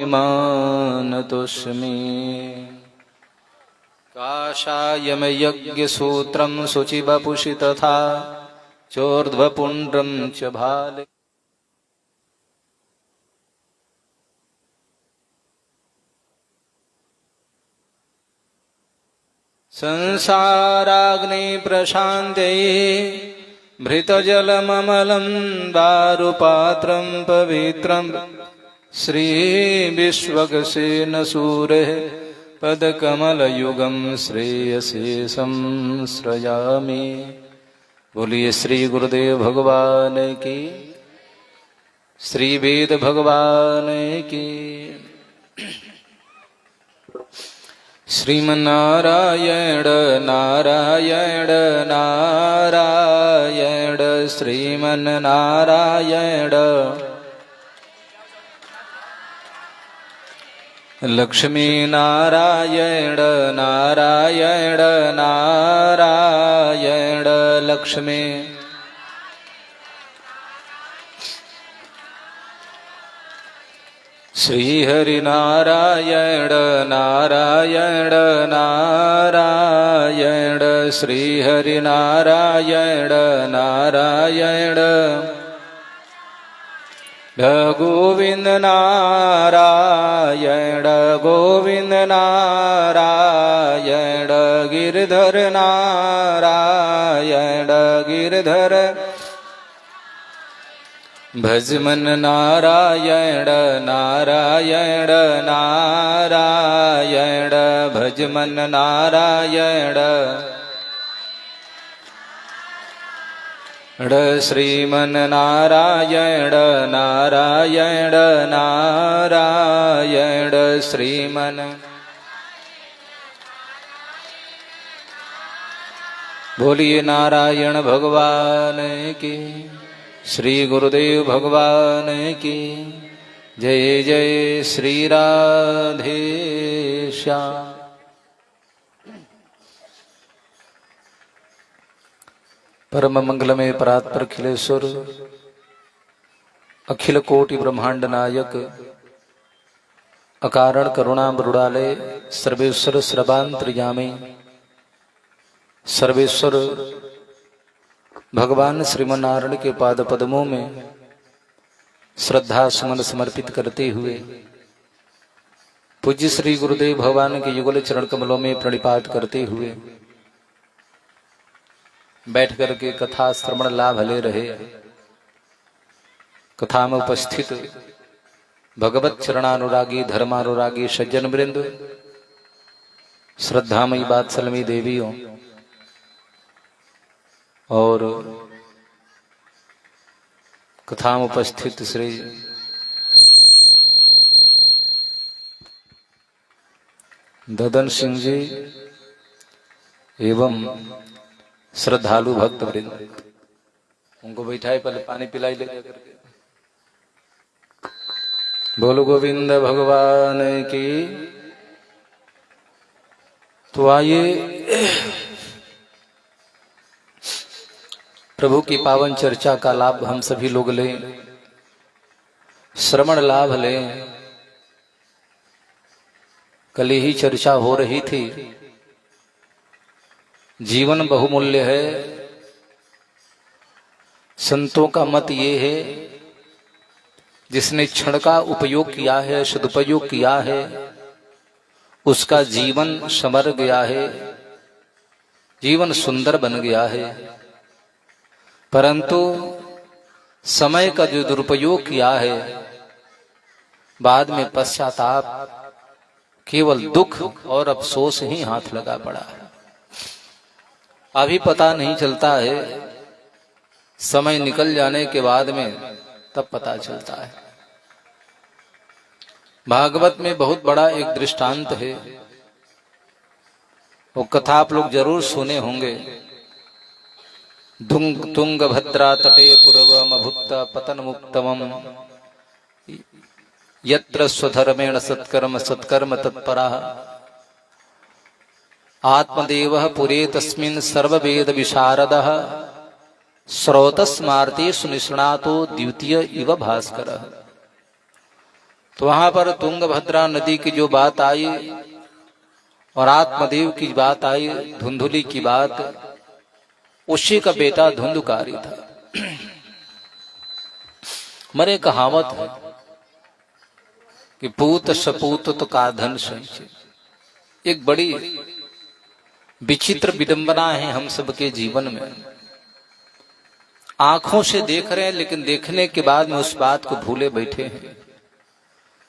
मानतोऽस्मि। काषायं यज्ञसूत्रं शुचिवपुषि तथा चोर्ध्वपुण्ड्रं च भाले। संसाराग्नि प्रशान्ते भृतजलममलं दारुपात्रं पवित्रं श्रीविश्वक्सेनसूरेः पदकमलयुगं श्रेयसे संश्रयामि। बोलिए श्री गुरुदेव भगवान की, श्री वेद भगवान की। श्रीमन्नारायण नारायण नारायण श्रीमन्नारायण। लक्ष्मी नारायण नारायण नारायण लक्ष्मी। श्रीहरि नारायण नारायण नारायण श्रीहरि नारायण नारायण। गोविंद नारायण गोविंद नारायण गिरधर नारायण गिरधर। भजमन नारायण नारायण नारायण भजमन नारायण। श्रीमन नारायण नारायण नारायण श्रीमन। बोलिए नारायण भगवान की, श्री गुरुदेव भगवान की जय। जय श्री राधे श्याम। परम मंगलमय परात्पर अखिलेश्वर अखिल कोटि ब्रह्मांड नायक अकारण करुणा मृणालय सर्वेश्वर सर्वांतर्यामी सर्वेश्वर भगवान श्रीमन्नारायण के पाद पद्मों में श्रद्धा सुमन समर्पित करते हुए पूज्य श्री गुरुदेव भगवान के युगल चरण कमलों में प्रणिपात करते हुए बैठ करके कथा श्रवण लाभ ले रहे कथा में उपस्थित भगवत चरणानुरागी धर्मानुरागी सज्जन वृंद, श्रद्धामयी वात्सल्यमयी देवियों और कथा में उपस्थित श्री ददन सिंह जी एवं श्रद्धालु भक्त वृंद, उनको बैठाए पहले पानी पिलाई ले करके। बोलो गोविंद भगवान की। तो आइए प्रभु की पावन चर्चा का लाभ हम सभी लोग लें, श्रवण लाभ लें। कल ही चर्चा हो रही थी, जीवन बहुमूल्य है। संतों का मत ये है, जिसने क्षण का उपयोग किया है, सदुपयोग किया है, उसका जीवन संवर गया है, जीवन सुंदर बन गया है। परंतु समय का जो दुरुपयोग किया है, बाद में पश्चाताप, केवल दुख और अफसोस ही हाथ लगा पड़ा है। अभी पता नहीं चलता है, समय निकल जाने के बाद में तब पता चलता है। भागवत में बहुत बड़ा एक दृष्टांत है, वो कथा आप लोग जरूर सुने होंगे। तुंग भद्रा तटे पूर्वमभुक्त पतन मुक्तमं यत्र स्वधर्मेण सत्कर्म सत्कर्म तत्परः आत्मदेवः पुरे तस्मिन् सर्ववेद विशारदः स्रोतस्मार्ते सुनिष्णातो द्वितीय इव भास्करः। तो वहां पर तुंगभद्रा नदी की जो बात आई और आत्मदेव की बात आई, धुंधुली की बात, उसी का बेटा धुंधुकारी था। मरे कहावत है कि पूत सपूत तो का धन संचय। एक बड़ी विचित्र विडंबना है हम सबके जीवन में। आंखों से देख रहे हैं लेकिन देखने के बाद में उस बात को भूले बैठे हैं।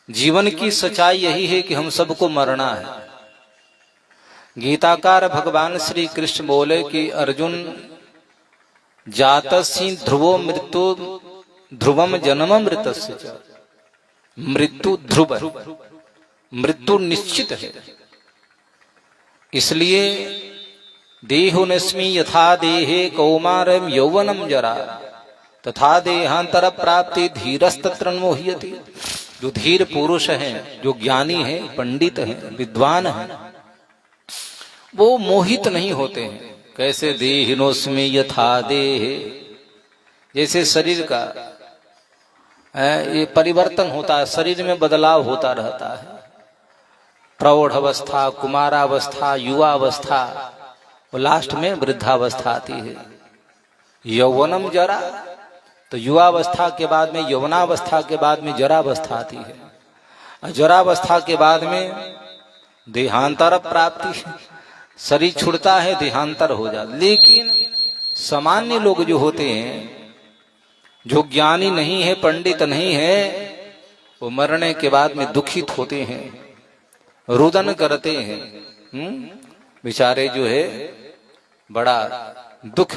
जीवन की सच्चाई यही है कि हम सबको मरना है। गीताकार भगवान श्री कृष्ण बोले कि अर्जुन, जातस्य ध्रुवो मृत्यु ध्रुवम जन्म मृतस्य च। मृत्यु ध्रुव, मृत्यु निश्चित है। इसलिए देहुनस्मि यथा देहे कौमारम यौवनम जरा तथा देहांतर प्राप्ति धीरस्तत्र मोह्यति। जो धीर पुरुष हैं, जो ज्ञानी हैं, पंडित हैं, विद्वान हैं, वो मोहित नहीं होते हैं। कैसे? देहिनोस्मि यथा देहे, जैसे शरीर का ये परिवर्तन होता है, शरीर में बदलाव होता रहता है। प्रौढ़ अवस्था, कुमारावस्था, युवावस्था, और लास्ट में वृद्धावस्था आती है। यौवनम जरा, तो युवावस्था के बाद में, यौवनावस्था के बाद में जरावस्था आती है। और जरावस्था के बाद में देहांतर प्राप्ति, शरीर छूटता है, देहांतर हो जाता। लेकिन सामान्य लोग जो होते हैं, जो ज्ञानी नहीं है, पंडित नहीं है, वो मरने के बाद में दुखित होते हैं, रुदन करते हैं। बेचारे जो है बड़ा दुख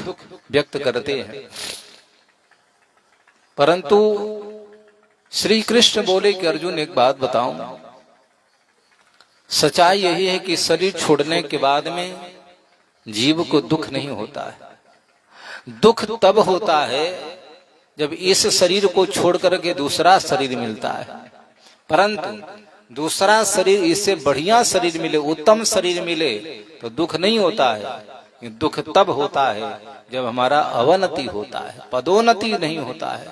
व्यक्त करते हैं। परंतु श्री कृष्ण बोले कि अर्जुन एक बात बताऊं, सच्चाई यही है कि शरीर छोड़ने के बाद में जीव को दुख नहीं होता है। दुख तब होता है जब इस शरीर को छोड़ करके दूसरा शरीर मिलता है। परंतु दूसरा शरीर, इससे बढ़िया शरीर मिले, उत्तम शरीर मिले तो दुख नहीं होता है। दुख तब होता है जब हमारा अवनति होता है, पदोन्नति नहीं होता है,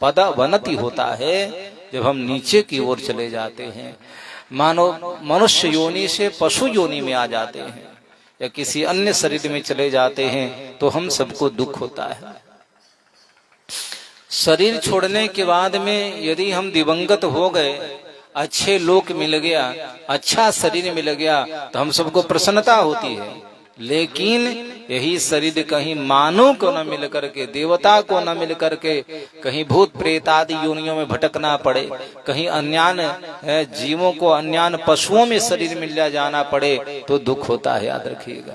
पदवनति होता है जब हम नीचे की ओर चले जाते हैं। मानो मनुष्य योनि से पशु योनि में आ जाते हैं या किसी अन्य शरीर में चले जाते हैं तो हम सबको दुख होता है। शरीर छोड़ने के बाद में यदि हम दिवंगत हो गए, अच्छे लोक मिल गया, अच्छा शरीर मिल गया, तो हम सबको प्रसन्नता होती है। लेकिन यही शरीर कहीं मानव को न मिल करके, देवता को न मिल करके, कहीं भूत प्रेत आदि योनियों में भटकना पड़े, कहीं अन्यान जीवों को, अन्यान पशुओं में शरीर मिल जाना पड़े तो दुख होता है, याद रखिएगा।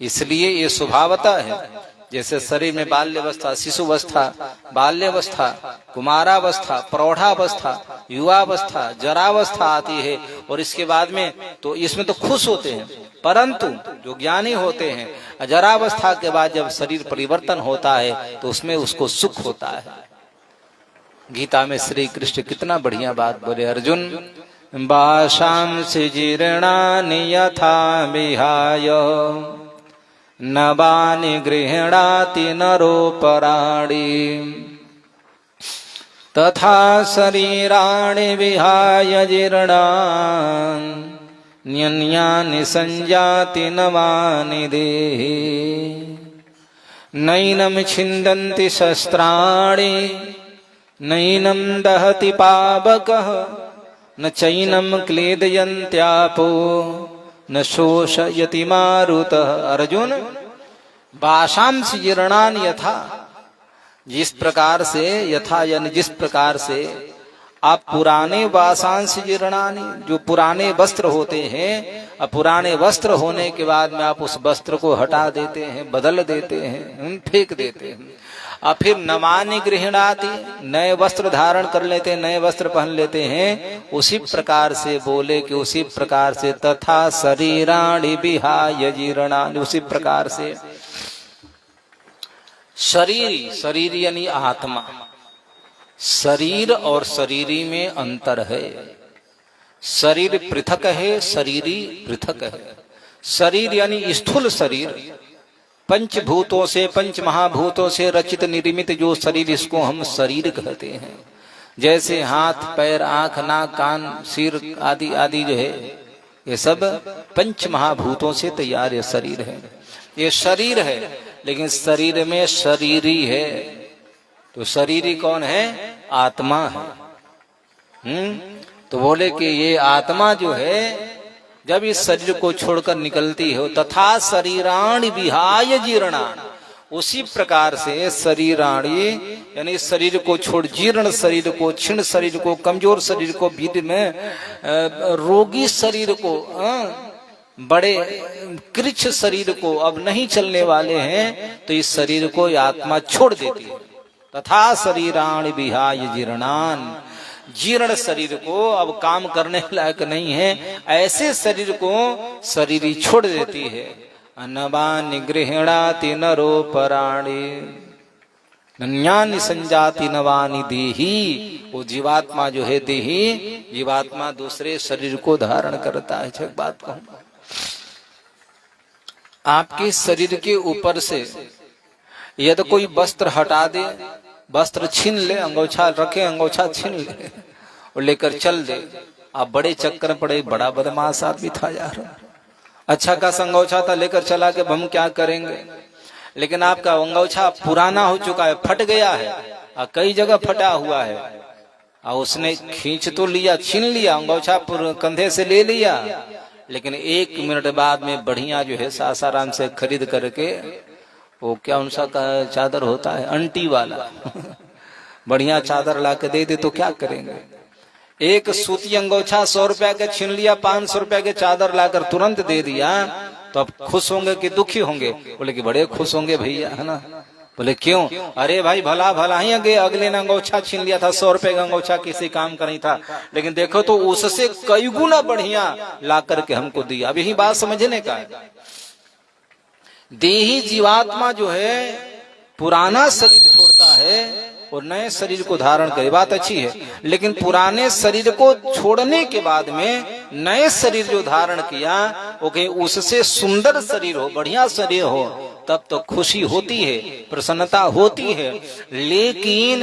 इसलिए ये स्वभावतः है। जैसे शरीर में बाल्यावस्था, शिशुवस्था, बाल्यावस्था, कुमारावस्था, प्रौढ़ावस्था, युवावस्था, जरावस्था आती है और इसके बाद में तो इसमें तो खुश होते हैं। परंतु जो ज्ञानी होते हैं, जरावस्था के बाद जब शरीर परिवर्तन होता है तो उसमें उसको सुख होता है। गीता में श्री कृष्ण कितना बढ़िया बात बोले, अर्जुन वाशांसि जीर्णानि यथा विहाय नवानि गृह्णाति नरोपराणि तथा शरीराणि विहाय जीर्णानि न्यन्यानि संजाति नवानि देहि नैनं छिन्दन्ति शस्त्राणि नैनं दहति पावकः न चैनं क्लेदयन्त्यापो न शोषयति मारुतः। अर्जुन, वाशांसि जीर्णानि यथा, जिस प्रकार से, यथा यानी जिस प्रकार से आप पुराने वाशांसि जीर्णानि, जो पुराने वस्त्र होते हैं, अब पुराने वस्त्र होने के बाद में आप उस वस्त्र को हटा देते हैं, बदल देते हैं, फेंक देते हैं, और फिर नवानि गृह्णाति, नए वस्त्र धारण कर लेते हैं, नए वस्त्र पहन लेते हैं। उसी प्रकार से बोले कि उसी प्रकार से तथा शरीराणि विहाय जीर्णानि, उसी प्रकार से शरीर, शरीर यानी आत्मा, शरीर और शरीरी में अंतर है। शरीर पृथक है, शरीरी पृथक है। शरीर यानी स्थूल शरीर, पंचभूतों से, पंच महाभूतों से रचित निर्मित जो शरीर, इसको हम शरीर कहते हैं। जैसे हाथ पैर आंख नाक कान सिर आदि आदि जो है ये सब पंच महाभूतों से तैयार ये शरीर है। ये शरीर है, लेकिन शरीर में शरीरी है। तो शरीरी कौन है? आत्मा है। तो बोले कि ये आत्मा जो है जब इस शरीर को छोड़कर निकलती है, तथा शरीराणि विहाय जीर्णान्, उसी प्रकार से शरीराणि यानी शरीर को छोड़, जीर्ण शरीर को, क्षीण शरीर को, कमजोर शरीर को, भीड़ में रोगी शरीर को, बड़े कृच्छ शरीर को, अब नहीं चलने वाले हैं, तो इस शरीर को आत्मा छोड़ देती है। तथा शरीराणि विहाय जीर्णान्, जीर्ण शरीर को, अब काम करने लायक नहीं है, ऐसे शरीर को शरीरी छोड़ देती है। अन्नवानि गृह्णाति नरो पराणि नन्यानि संजाति नवानि देही। वो जीवात्मा जो है देही, जीवात्मा दूसरे शरीर को धारण करता है। एक बात कहूं, आपके शरीर के ऊपर से यदि कोई वस्त्र हटा दे, वस्त्र छीन ले, अंगोछा रखे, अंगोछा छीन ले और लेकर चल दे, आप बड़े चक्कर पड़े, बड़ा बदमाश आदमी था यार, अच्छा का अंगोछा था, लेकर चला के हम क्या करेंगे। लेकिन आपका अंगोछा पुराना हो चुका है, फट गया है, कई जगह फटा हुआ है, और उसने खींच तो लिया, छीन लिया, अंगोछा कंधे से ले लिया, लेकिन 1 मिनट बाद में बढ़िया जो है सासाराम से खरीद करके, वो क्या उनसा का चादर होता है अंटी वाला बढ़िया चादर ला के दे दे तो क्या करेंगे। एक सूती अंगोछा 100 रुपया के छीन लिया, 500 रुपया के चादर लाकर तुरंत दे दिया, तो अब खुश होंगे कि दुखी होंगे? बोले कि बड़े खुश होंगे भैया, है ना। बोले क्यों? अरे भाई भला भला ही अगले ने अंगोछा छीन लिया था, 100 रुपए का अंगोछा किसी काम का नहीं था, लेकिन देखो तो उससे कई गुना बढ़िया ला करके हमको दिया। अब यही बात समझने का है। देही जीवात्मा जो है पुराना शरीर छोड़ता है और नए शरीर को धारण करे, बात अच्छी है, लेकिन पुराने शरीर को छोड़ने के बाद में नए शरीर जो धारण किया, वो कहीं उससे सुंदर शरीर हो, बढ़िया शरीर हो, तब तो खुशी होती है, प्रसन्नता होती है। लेकिन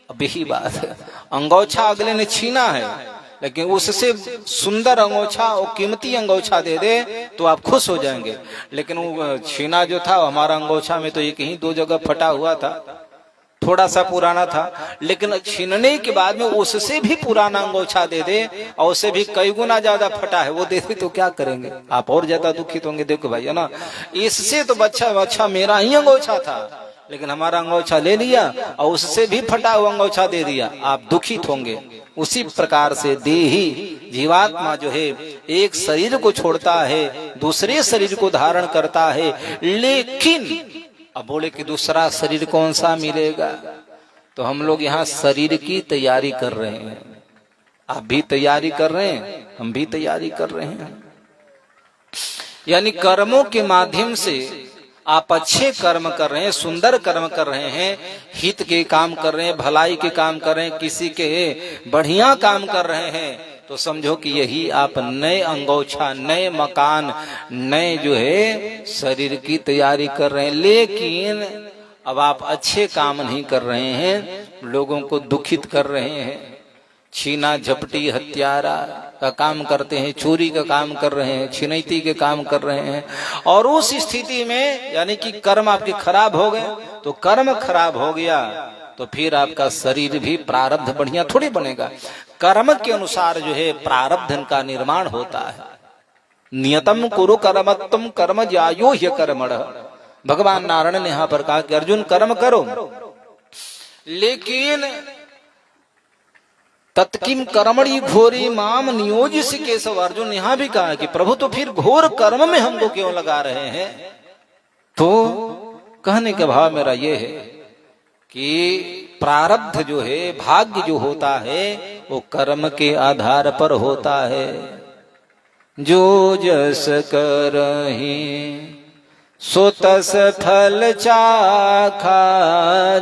अब यही बात है, अंगोछा अगले ने छीना है, लेकिन उससे सुंदर अंगोछा और कीमती अंगोछा दे दे तो आप खुश हो जाएंगे। लेकिन वो छीना जो था, हमारा अंगोछा में तो एक ही 2 जगह फटा हुआ था, थोड़ा सा पुराना था, लेकिन छीनने के बाद में उससे भी पुराना अंगोछा दे दे और उससे भी कई गुना ज्यादा फटा है वो दे दे तो क्या करेंगे? आप और ज्यादा दुखित होंगे। देखो भाई, है ना, इससे तो अच्छा मेरा ही अंगोछा था, लेकिन हमारा अंगोछा ले लिया और उससे भी फटा हुआ अंगोछा दे दिया, आप दुखित होंगे। उसी प्रकार से देही जीवात्मा जो है एक शरीर को छोड़ता है, दूसरे शरीर को धारण करता है, लेकिन अब बोले कि दूसरा शरीर कौन सा मिलेगा? तो हम लोग यहाँ शरीर की तैयारी कर रहे हैं, आप भी तैयारी कर रहे हैं, हम भी तैयारी कर रहे हैं। यानी कर्मों के माध्यम से आप अच्छे कर्म कर रहे हैं, सुंदर कर्म कर रहे हैं, हित के काम कर रहे हैं, भलाई के काम कर रहे हैं, किसी के बढ़िया काम कर रहे हैं, तो समझो कि यही आप नए अंगोछा, नए मकान, नए जो है शरीर की तैयारी कर रहे हैं। लेकिन अब आप अच्छे काम नहीं कर रहे हैं, लोगों को दुखित कर रहे हैं, छीना झपटी हत्यारा का काम करते हैं, चोरी का काम कर रहे हैं, छिनैती के काम कर रहे हैं, और उस स्थिति में यानी कि कर्म आपके खराब हो गए। तो कर्म खराब हो गया तो फिर आपका शरीर भी प्रारब्ध बढ़िया थोड़ी बनेगा। कर्म के अनुसार जो है प्रारब्ध का निर्माण होता है। नियतम कुरु कर्मत्तम कर्म ज्यायो ह्यकर्मणः, भगवान नारायण ने यहाँ पर कहा कि अर्जुन कर्म करो, लेकिन तत्किम कर्मणि घोरी माम नियोजिस केशव। अर्जुन यहाँ भी कहा कि प्रभु तो फिर घोर कर्म में हमको क्यों लगा रहे हैं? तो कहने का भाव मेरा ये है कि प्रारब्ध जो है, भाग्य जो होता है, वो कर्म के आधार पर होता है। जो जस करहि सो तस फल चाखा,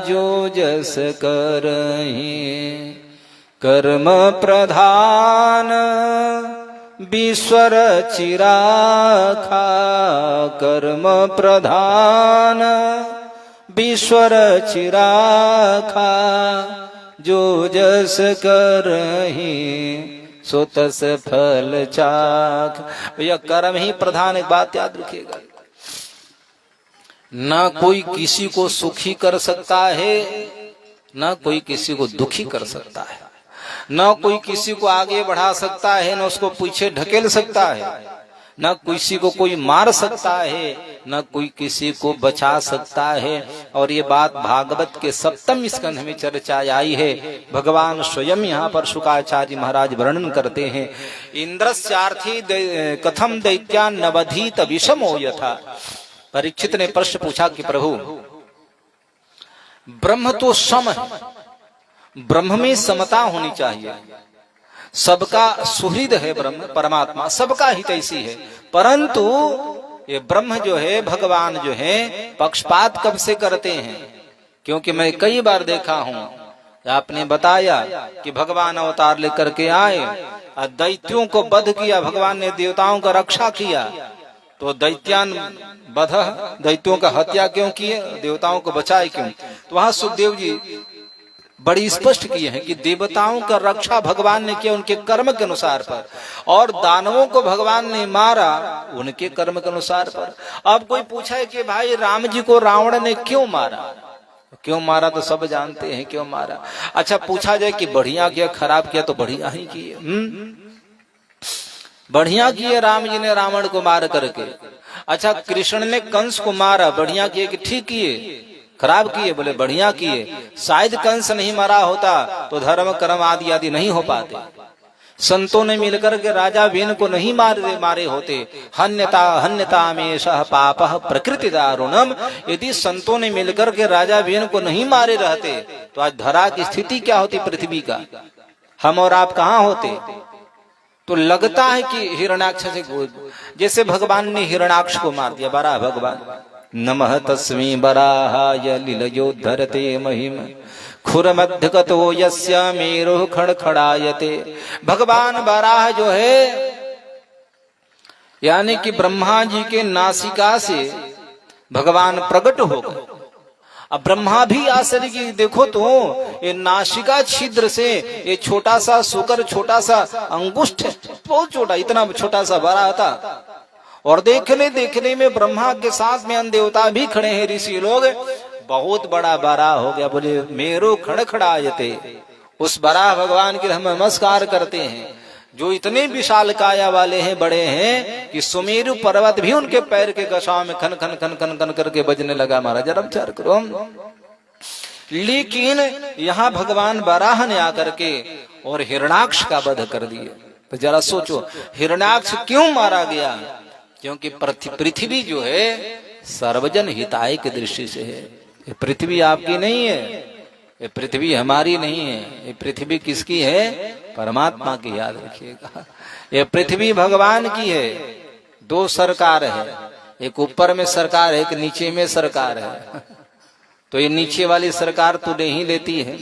जो जस करहि कर्म प्रधान विश्वर चिराखा, कर्म प्रधान विश्वर चिराखा। जो जस करहि सो तस फल चाख। यह कर्म ही प्रधान, एक बात याद रखिएगा। ना कोई किसी को सुखी कर सकता है, ना कोई किसी को दुखी कर सकता है, ना कोई किसी को आगे बढ़ा सकता है, ना उसको पीछे ढकेल सकता है, न किसी को कोई मार सकता है, न कोई किसी को बचा सकता है। और ये बात भागवत के 7वें स्कंध में चर्चा आई है। भगवान स्वयं यहाँ पर शुकाचार्य महाराज वर्णन करते हैं। इंद्रस्यार्थी कथम दैत्यान नवधीत विषमो यथा। परीक्षित ने प्रश्न पूछा कि प्रभु, ब्रह्म तो सम है, ब्रह्म में समता होनी चाहिए, सबका सुहृद है ब्रह्म परमात्मा, सबका हितैषी है, परंतु ये ब्रह्म जो है, भगवान जो है, पक्षपात कब से करते हैं? क्योंकि मैं कई बार देखा हूं, आपने बताया कि भगवान अवतार लेकर के आए और दैत्यों को वध किया, भगवान ने देवताओं का रक्षा किया, तो दैत्यान वध, दैत्यों का हत्या क्यों किए, देवताओं को बचाए क्यों? तो वहां सुखदेव जी बड़ी स्पष्ट किए हैं कि देवताओं का रक्षा भगवान ने किया उनके कर्म के अनुसार पर, और दानवों को भगवान ने मारा उनके कर्म के अनुसार पर। अब कोई पूछा है कि भाई राम जी को रावण ने क्यों मारा? क्यों मारा तो सब जानते हैं क्यों मारा। अच्छा, पूछा जाए कि बढ़िया किया खराब किया, तो बढ़िया ही किए। बढ़िया किए राम जी ने रावण को मार करके। अच्छा, कृष्ण ने कंस को मारा, बढ़िया किए कि ठीक किए? खराब किए? बोले बढ़िया किए। शायद कंस नहीं मरा होता तो धर्म कर्म आदि आदि नहीं हो पाते। संतों ने मिलकर के राजा वेन को नहीं मारे होते। हन्यता हन्यता में सह पाप प्रकृति दारुणम। यदि संतों ने मिलकर के राजा वेन को नहीं मारे रहते तो आज धरा की स्थिति क्या होती पृथ्वी का? हम और आप कहाँ होते? तो लगता है कि हिरण्याक्ष से, जैसे भगवान ने हिरण्याक्ष को मार दिया, बड़ा भगवान, नमः तस्मै बराहाय लीलयोद्धरते महिम खुरमध्यगतो यस्य मेरुः खड़खड़ायते। भगवान बराह जो है, यानी कि ब्रह्मा जी के नासिका से भगवान प्रकट हो गए। अब ब्रह्मा भी आश्चर्य की, देखो तो ये नासिका छिद्र से ये छोटा सा शुक्र, छोटा सा अंगुष्ठ, बहुत छोटा, इतना छोटा सा बड़ा था, और देखने में ब्रह्मा के साथ में अन्य देवता भी खड़े हैं, ऋषि लोग, बहुत बड़ा बड़ा हो गया। बोले मेरो खड़खड़ायते। उस बड़ा भगवान के हम नमस्कार करते हैं जो इतने विशाल काया वाले हैं, बड़े हैं कि सुमेरु पर्वत भी उनके पैर के गसाव में खन खन खन खन खन करके बजने लगा। महाराज जरा विचार करो। लेकिन यहाँ भगवान बराह ने आकर के और हिरण्याक्ष का वध कर दिया। तो जरा सोचो, हिरण्याक्ष क्यों मारा गया? क्योंकि पृथ्वी जो है सर्वजन हिताय की दृष्टि से है। ये पृथ्वी आपकी नहीं है, ये पृथ्वी हमारी नहीं है, ये पृथ्वी किसकी है? परमात्मा की, याद रखिएगा। ये पृथ्वी भगवान की है। दो सरकार है, एक ऊपर में सरकार है, एक नीचे में सरकार है। तो ये नीचे वाली सरकार तो नहीं लेती है,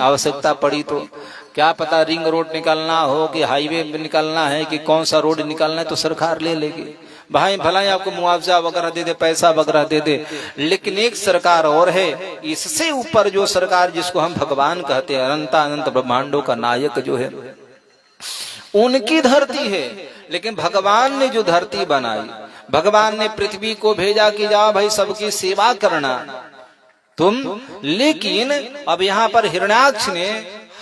आवश्यकता पड़ी तो। क्या पता रिंग रोड निकालना हो कि हाईवे निकालना है कि कौन सा रोड निकालना है, तो सरकार ले लेगी। भाई भला ही आपको मुआवजा वगैरह दे दे, पैसा वगैरह दे दे। लेकिन एक सरकार और है, इससे ऊपर जो सरकार जिसको हम भगवान कहते हैं, अनंत ब्रह्मांडों का नायक जो है, उनकी धरती है। लेकिन भगवान ने जो धरती बनाई, भगवान ने पृथ्वी को भेजा कि जाओ भाई सबकी सेवा करना तुम। लेकिन अब यहाँ पर हिरण्याक्ष ने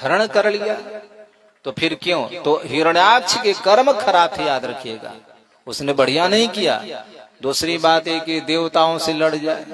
हरण कर लिया, तो फिर क्यों? तो हिरण्याक्ष के कर्म खराब थे, याद रखिएगा। उसने बढ़िया नहीं किया। दूसरी बात है कि देवताओं से लड़ जाए,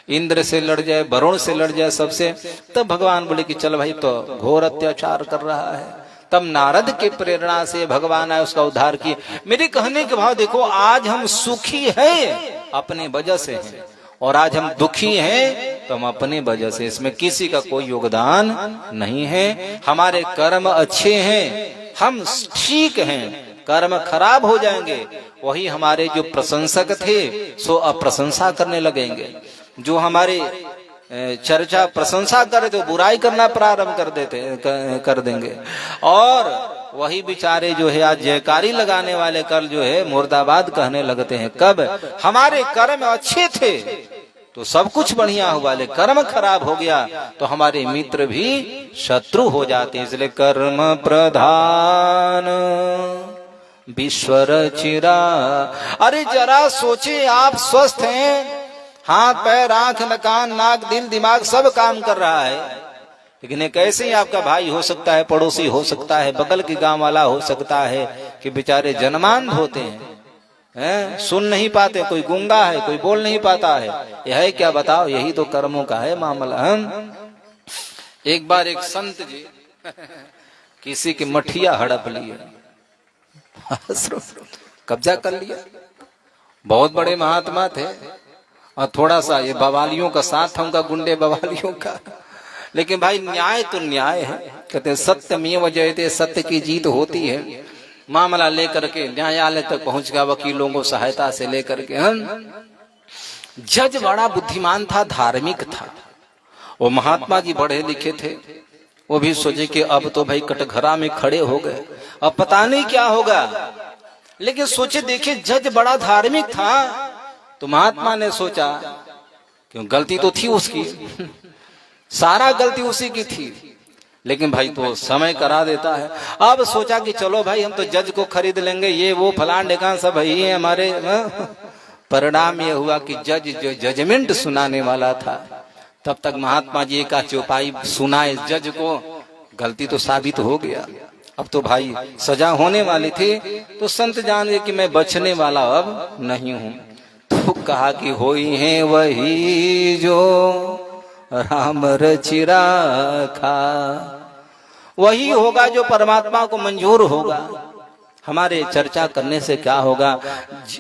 इंद्र से लड़ जाए, वरुण से लड़ जाए, सबसे, तब भगवान बोले कि चल भाई, तो घोर अत्याचार कर रहा है। तब नारद के प्रेरणा से भगवान आए, उसका उद्धार किए। मेरे कहने के भाव देखो, आज हम सुखी हैं अपने वजह से हैं, और आज हम दुखी हैं तो हम अपने वजह से। इसमें किसी का कोई योगदान नहीं है। हमारे कर्म अच्छे हैं, हम ठीक हैं, कर्म खराब हो जाएंगे, वही हमारे जो प्रशंसक थे सो अप्रशंसा करने लगेंगे। जो हमारे चर्चा प्रशंसा करे तो बुराई करना प्रारंभ कर देंगे। और वही बेचारे जो है आज जयकारी लगाने वाले कल जो है मुर्दाबाद कहने लगते हैं। कब? हमारे कर्म अच्छे थे तो सब कुछ बढ़िया हुआ, लेकिन कर्म खराब हो गया तो हमारे मित्र भी शत्रु हो जाते हैं। इसलिए कर्म प्रधान विश्वर चिरा। अरे जरा सोचे, आप स्वस्थ हैं, हाथ पैर आंख कान नाक दिल दिमाग सब काम कर रहा है, लेकिन एक ऐसे ही आपका भाई हो सकता है, पड़ोसी हो सकता है, बगल के गांव वाला हो सकता है कि बेचारे जन्मांध होते हैं, सुन नहीं पाते, कोई गूंगा है, कोई बोल नहीं पाता है। यह है क्या बताओ, यही तो कर्मों का है मामला। हम एक बार एक संत जी किसी की मठिया हड़प लिए, कब्जा कर लिया। बहुत बड़े महात्मा थे और थोड़ा सा ये बवालियों का साथ था उनका, गुंडे बवालियों का। लेकिन भाई न्याय तो न्याय है, कहते सत्यमेव जयते, सत्य की जीत होती है। मामला लेकर के न्यायालय तक पहुंच गया, वकीलों को सहायता से लेकर के। जज बड़ा बुद्धिमान था, धार्मिक था, वो महात्मा जी बड़े लिखे थे। वो भी सोचे कि अब तो भाई कटघरा में खड़े हो गए, अब पता नहीं क्या होगा। लेकिन सोचे देखे जज बड़ा धार्मिक था, तो महात्मा ने सोचा क्यों, गलती तो थी उसकी, सारा गलती उसी की थी, लेकिन भाई तो समय करा देता है। अब सोचा कि चलो भाई हम तो जज को खरीद लेंगे, ये वो फलान ढेकान सब ही है हमारे। परिणाम ये हुआ कि जज जो जजमेंट सुनाने वाला था, तब तक महात्मा जी का चौपाई सुनाए जज को, गलती तो साबित हो गया। अब तो भाई सजा होने वाली थी, तो संत जान गए कि मैं बचने वाला अब नहीं हूं। तो कहा कि होई है वही जो राम रचि राखा, वही होगा जो परमात्मा को मंजूर होगा। हमारे चर्चा करने से क्या होगा,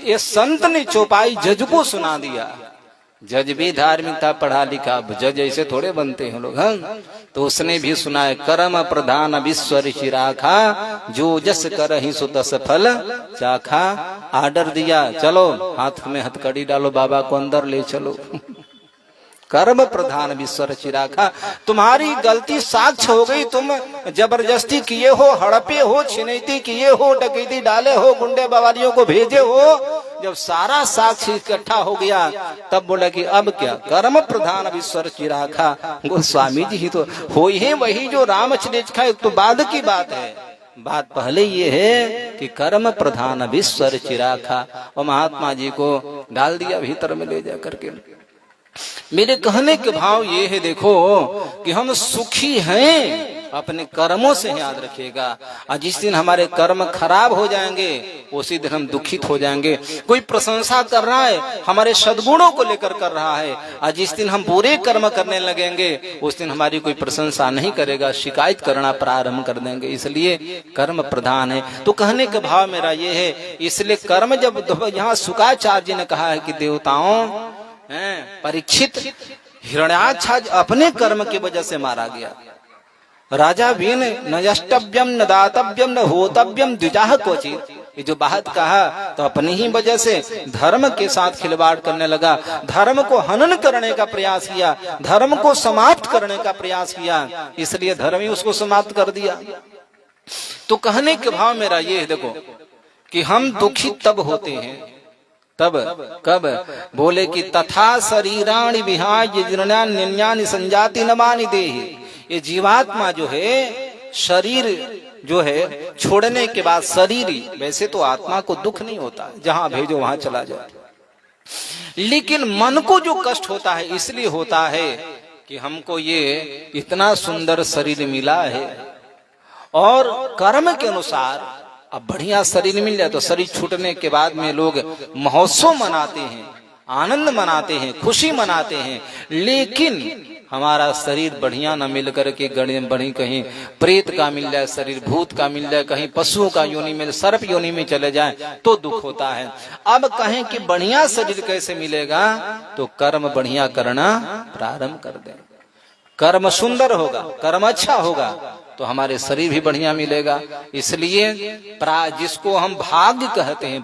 ये संत ने चौपाई जज को सुना दिया। जज भी धार्मिक था, पढ़ा लिखा, जज ऐसे थोड़े बनते हैं लोग। तो उसने भी सुनाया, कर्म प्रधान विश्व ऋषि राखा, जो जस करहि सो तस फल चाखा। आर्डर दिया, चलो हाथ में हथकड़ी डालो, बाबा को अंदर ले चलो। कर्म प्रधान विश्व ऋषि राखा, तुम्हारी गलती साक्ष्य हो गई, तुम जबरदस्ती किए हो, हड़पे हो, छिनैती किए हो, डकैती डाले हो, गुंडे बवालियों को भेजे हो। जब सारा साक्ष्य इकट्ठा हो गया तब बोला कि अब क्या, कर्म प्रधान विश्व ऋषि राखा। गोस्वामी जी ही तो हो ही वही जो रामचरित, तो बाद की बात है, बात पहले ये है कि कर्म प्रधान विश्व ऋषि राखा। और महात्मा जी को डाल दिया भीतर में ले जा करके। मेरे कहने के भाव ये है, देखो कि हम सुखी हैं अपने कर्मों से, याद रखिएगा। और जिस दिन हमारे कर्म खराब हो जाएंगे उसी दिन हम दुखित हो जाएंगे। कोई प्रशंसा कर रहा है, हमारे सद्गुणों को लेकर कर रहा है, और जिस दिन हम बुरे कर्म करने लगेंगे उस दिन हमारी कोई प्रशंसा नहीं करेगा, शिकायत करना प्रारंभ कर देंगे। इसलिए कर्म प्रधान है। तो कहने का भाव मेरा ये है, इसलिए कर्म, जब यहाँ शुकाचार्य जी ने कहा है कि देवताओं परीक्षित हिरण्याक्ष अपने कर्म की वजह से मारा गया। राजा भी न यष्टव्यम न दातव्यम न होतव्यम द्विजाह क्वचित, ये जो बात कहा तो अपनी ही वजह से धर्म के साथ खिलवाड़ करने लगा, धर्म को हनन करने का प्रयास किया, धर्म को समाप्त करने का प्रयास किया, इसलिए धर्म ही उसको समाप्त कर दिया। तो कहने के भाव मेरा ये है, देखो कि हम दुखी तब होते हैं, तब कब, बोले कि तथा शरीराणि विहाय जीर्णान्यानि संजाति न मानि देहि। ये जीवात्मा जो है, शरीर जो है छोड़ने के बाद शरीर, वैसे तो आत्मा को दुख नहीं होता, जहां भेजो वहां चला जाए, लेकिन मन को जो कष्ट होता है इसलिए होता है कि हमको ये इतना सुंदर शरीर मिला है और कर्म के अनुसार अब बढ़िया शरीर मिल जाए, तो शरीर छूटने के बाद में लोग महोत्सव मनाते हैं, आनंद मनाते हैं, खुशी मनाते हैं। लेकिन हमारा शरीर बढ़िया न मिल करके बड़ी कहीं प्रेत का मिल जाए, शरीर भूत का मिल जाए, कहीं पशुओं का योनि में, सर्प योनि में चले जाए तो दुख होता है। अब कहें कि बढ़िया शरीर कैसे मिलेगा, तो कर्म बढ़िया करना प्रारंभ कर दें। कर्म सुंदर होगा, कर्म अच्छा होगा तो हमारे शरीर भी बढ़िया मिलेगा। इसलिए जिसको हम भाग्य कहते हैं,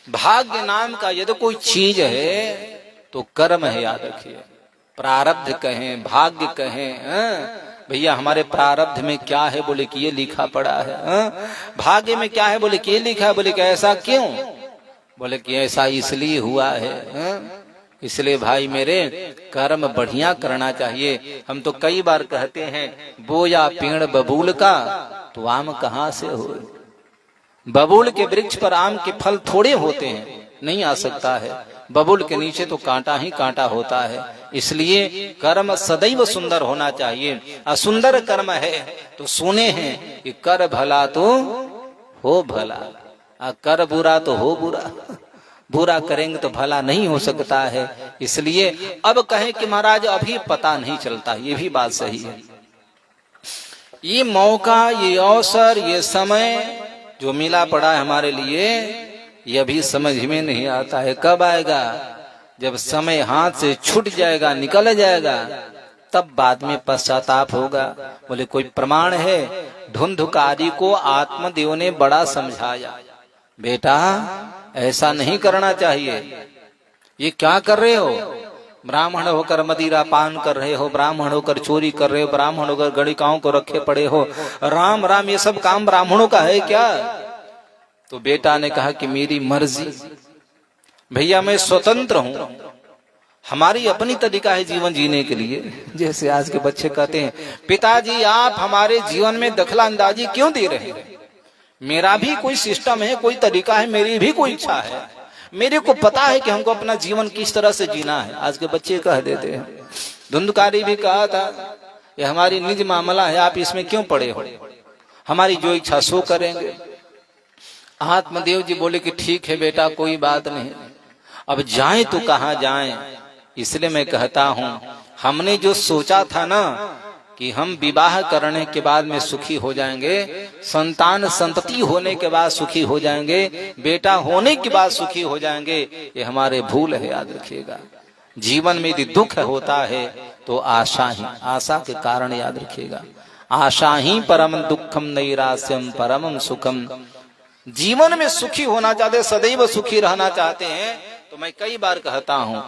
भाग्य नाम का यदि कोई चीज है तो कर्म है, याद रखिए। प्रारब्ध कहें, भाग्य कहें, भैया हमारे प्रारब्ध में क्या है, बोले कि ये लिखा पड़ा है। भाग्य में क्या है, बोले कि ये लिखा है, बोले कि ऐसा क्यों, बोले कि ऐसा इसलिए हुआ है। इसलिए भाई मेरे कर्म बढ़िया करना चाहिए। हम तो कई बार कहते हैं बोया पेड़ बबूल का तो आम कहाँ से हो। बबूल के वृक्ष पर आम के फल थोड़े होते हैं, नहीं आ सकता है। बबूल के नीचे तो कांटा ही कांटा होता है। इसलिए कर्म सदैव सुंदर होना चाहिए। असुंदर कर्म है तो सुने हैं कि कर भला तो हो भला, कर बुरा तो हो बुरा। बुरा करेंगे तो भला नहीं हो सकता है। इसलिए अब कहें कि महाराज अभी पता नहीं चलता, ये भी बात सही है। ये मौका, ये अवसर, ये समय जो मिला पड़ा है हमारे लिए, ये अभी समझ में नहीं आता है। कब आएगा? जब समय हाथ से छूट जाएगा, निकल जाएगा, तब बाद में पश्चाताप होगा। बोले कोई प्रमाण है? धुंधुकारी को आत्मदेव ने बड़ा समझाया, बेटा ऐसा नहीं करना चाहिए। ये क्या कर रहे हो? ब्राह्मण होकर मदिरा पान कर रहे हो, ब्राह्मण होकर चोरी कर रहे हो, ब्राह्मण होकर गणिकाओं को रखे पड़े हो। राम राम, ये सब काम ब्राह्मणों का है क्या? तो बेटा ने कहा कि मेरी मर्जी भैया, मैं स्वतंत्र हूं, हमारी अपनी तरीका है जीवन जीने के लिए। जैसे आज के बच्चे कहते हैं पिताजी आप हमारे जीवन में दखला अंदाजी क्यों दे रहे हैं? मेरा भी कोई सिस्टम है, कोई तरीका है, मेरी भी कोई इच्छा है, मेरे को पता है कि हमको अपना जीवन किस तरह से जीना है। आज के बच्चे कह देते हैं। धुंधकारी भी कहा था ये हमारी निज मामला है, आप इसमें क्यों पड़े हो, हमारी जो इच्छा सो करेंगे। आत्मदेव जी बोले कि ठीक है बेटा, कोई बात नहीं, अब जाएं तो कहाँ जाएं। इसलिए मैं कहता हूं, हमने जो सोचा था ना कि हम विवाह करने के बाद में सुखी हो जाएंगे, संतान संतति होने के बाद सुखी हो जाएंगे, बेटा होने के बाद सुखी हो जाएंगे, ये हमारे भूल है, याद रखिएगा। जीवन में यदि दुख होता है तो आशा ही, आशा के कारण याद रखिएगा, आशा ही परम दुखम नैरास्यम परमम सुखम। जीवन में सुखी होना चाहते, सदैव सुखी रहना चाहते हैं, तो मैं कई बार कहता हूं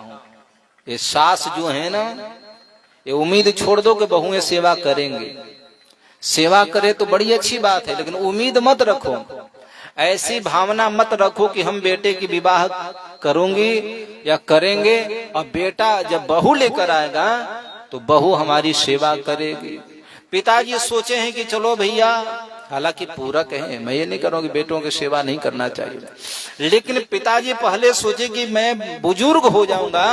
ये सास जो है ना, ये उम्मीद छोड़ दो कि बहुएं सेवा करेंगे। सेवा करे तो बड़ी अच्छी बात है, लेकिन उम्मीद मत रखो, ऐसी भावना मत रखो कि हम बेटे की विवाह करूंगी या करेंगे और बेटा जब बहू लेकर आएगा तो बहू हमारी सेवा करेगी। पिताजी सोचे हैं कि चलो भैया, हालांकि पूरक है, मैं ये नहीं करूंगी बेटों की सेवा नहीं करना चाहिए, लेकिन पिताजी पहले सोचे कि मैं बुजुर्ग हो जाऊंगा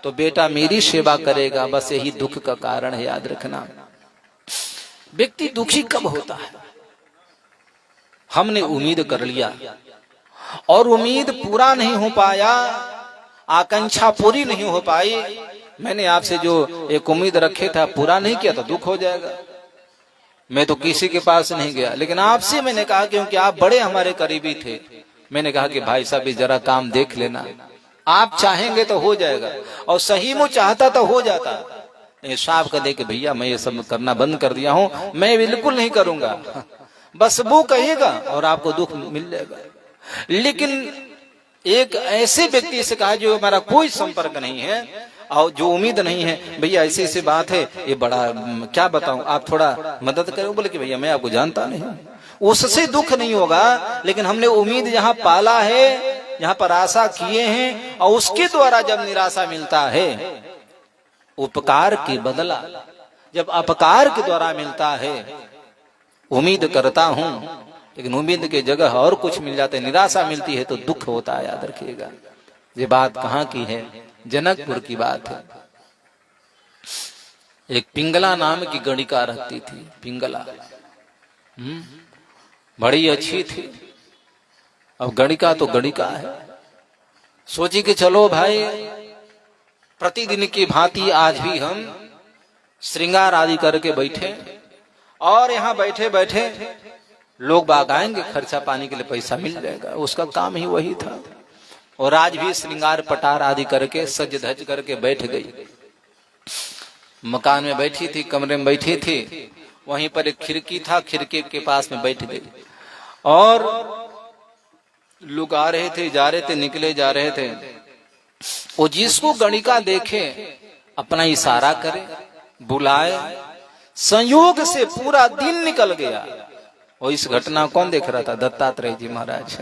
तो बेटा मेरी सेवा करेगा। बस यही दुख का कारण है, याद रखना। व्यक्ति दुखी कब होता है? हमने उम्मीद कर लिया और उम्मीद पूरा नहीं हो पाया, आकांक्षा पूरी नहीं हो पाई, मैंने आपसे जो एक उम्मीद रखे था पूरा नहीं किया तो दुख हो जाएगा। मैं तो किसी के पास नहीं गया, लेकिन आपसे मैंने कहा, क्योंकि आप बड़े हमारे करीबी थे, मैंने कहा कि भाई साहब जरा काम देख लेना, आप चाहेंगे तो हो जाएगा, और सही में चाहता तो हो जाता। साहब का दे के भैया मैं ये सब करना बंद कर दिया हूं, मैं बिल्कुल नहीं करूंगा, बस वो कहेगा और आपको दुख मिल जाएगा। लेकिन एक ऐसे व्यक्ति से कहा जो हमारा कोई संपर्क नहीं है और जो उम्मीद नहीं है, भैया ऐसी ऐसी बात है, ये बड़ा क्या बताऊं, आप थोड़ा मदद करो। बोले कि भैया मैं आपको जानता नहीं, उससे दुख नहीं होगा, लेकिन हमने उम्मीद यहाँ पाला है, यहाँ पर आशा किए हैं, और उसके द्वारा जब निराशा मिलता है, उपकार की बदला जब अपकार के द्वारा मिलता है, उम्मीद करता हूं लेकिन उम्मीद के जगह और कुछ मिल जाता है, निराशा मिलती है तो दुख होता है, याद रखिएगा। ये बात कहाँ की है? जनकपुर की बात है। एक पिंगला नाम की गणिका रहती थी, पिंगला बड़ी अच्छी थी। अब गणिका तो गणिका है, सोची कि चलो भाई प्रतिदिन की भांति आज भी हम श्रृंगार आदि करके बैठे, और यहाँ बैठे बैठे लोग बाग आएंगे, खर्चा पानी के लिए पैसा मिल जाएगा, उसका काम ही वही था। और आज भी श्रृंगार पटार आदि करके सज धज करके बैठ गई। मकान में बैठी थी, कमरे में बैठी थी, वहीं पर एक खिड़की था, खिड़की के पास में बैठ गई, और लोग आ रहे थे, जा रहे थे, निकले जा रहे थे। वो जिसको गणिका देखे अपना इशारा करे, बुलाए, संयोग से पूरा दिन निकल गया। और इस घटना कौन देख रहा था? दत्तात्रेय जी महाराज।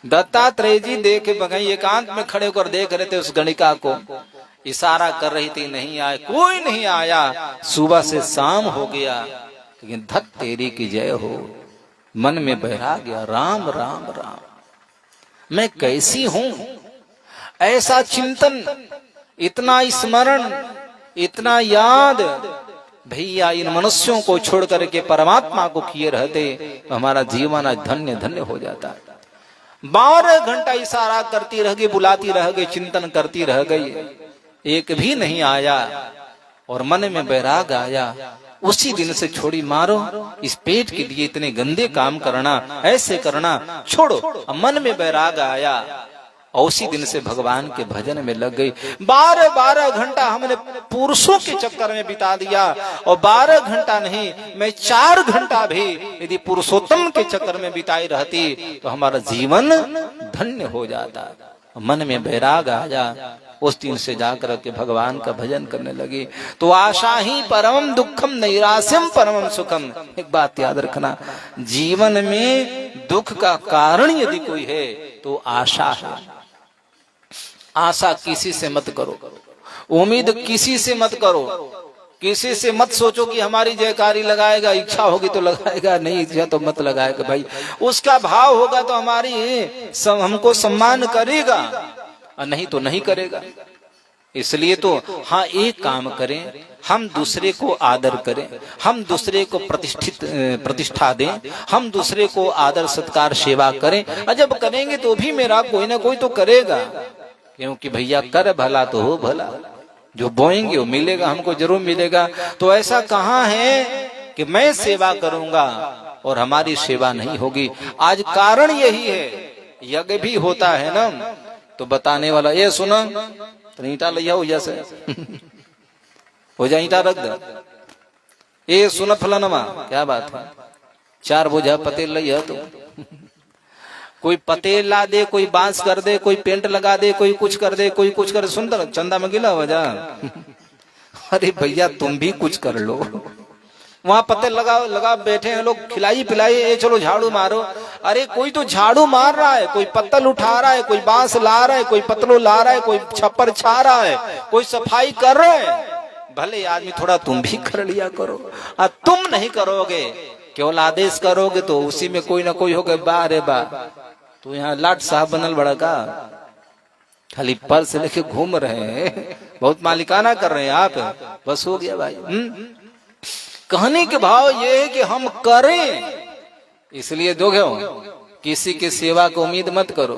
दत्तात्रेय जी देखे बगई एकांत में खड़े होकर देख रहे थे उस गणिका को। इशारा कर रही थी, नहीं आए, कोई नहीं आया। सुबह से शाम हो गया, लेकिन धत तेरी की जय हो। मन में बहरा गया, राम राम राम, मैं कैसी हूं। ऐसा चिंतन, इतना स्मरण, इतना याद, भैया इन मनुष्यों को छोड़ करके परमात्मा को किए रहते तो हमारा जीवन आज धन्य धन्य हो जाता। 12 घंटा इशारा करती रह गई, बुलाती रह गई, चिंतन करती रह गई, एक भी नहीं आया। और मन में बैराग आया, उसी दिन से छोड़ी, मारो इस पेट के लिए इतने गंदे काम करना, ऐसे करना छोड़ो। अब मन में बैराग आया और उसी दिन से भगवान के भजन में लग गई। 12 घंटा हमने पुरुषों के चक्कर में बिता दिया, और 12 घंटा नहीं, मैं 4 घंटा भी यदि पुरुषोत्तम के चक्कर में बिताई रहती तो हमारा जीवन धन्य हो जाता। मन में बैराग आया, उस दिन से जाकर के भगवान का भजन करने लगी। तो आशा ही परमम दुखम, नैराश्यम परमम सुखम। एक बात याद रखना, जीवन में दुख का कारण यदि कोई है तो आशा है। आशा किसी से मत करो, उम्मीद किसी से मत करो, किसी से मत सोचो कि हमारी जयकारी लगाएगा, इच्छा होगी तो लगाएगा, नहीं इच्छा तो मत लगाएगा। भाई उसका भाव होगा तो हमारी हमको सम्मान करेगा, और नहीं तो नहीं करेगा। इसलिए तो हाँ, एक काम करें, हम दूसरे को आदर करें, हम दूसरे को प्रतिष्ठा दें, हम दूसरे को आदर सत्कार सेवा करें। और जब करेंगे तो भी मेरा कोई ना कोई तो करेगा, क्योंकि भैया कर भला तो हो भला, जो बोएंगे वो मिलेगा, हमको जरूर मिलेगा। तो ऐसा कहाँ है कि मैं सेवा करूंगा और हमारी सेवा नहीं होगी। आज कारण यही है, यज्ञ भी होता है ना, तो बताने वाला ये सुना तो ईंटा लिया हो जैसे हो जाए, ईंटा रख दे, ये सुन फलानमा, क्या बात है, 4 बोझा पतेल लिया, तो कोई पतेल ला दे, कोई बांस कर दे, कोई पेंट लगा दे, कोई कुछ कर दे, कोई कुछ कर, सुंदर चंदा में गिला हो जा। अरे भैया तुम भी कुछ कर लो, वहां पतेल लगा बैठे हैं लोग, खिलाई पिलाई, ये चलो झाड़ू मारो। अरे कोई तो झाड़ू मार रहा है, कोई पत्तल उठा रहा है, कोई बांस ला रहा है, कोई पतलो ला रहा है, कोई छप्पर छा रहा है, कोई सफाई कर रहा है। भले आदमी थोड़ा तुम भी कर लिया करो। तुम नहीं करोगे, केवल आदेश करोगे तो उसी में कोई ना कोई होगा, बा रे बा तो यहाँ लाट साहब बनल बड़ा का, खाली पर से लेके घूम रहे हैं, बहुत मालिकाना कर रहे हैं आप, बस हो गया भाई। कहने के भाव ये है कि हम करें, इसलिए दोगे किसी की सेवा को उम्मीद मत करो।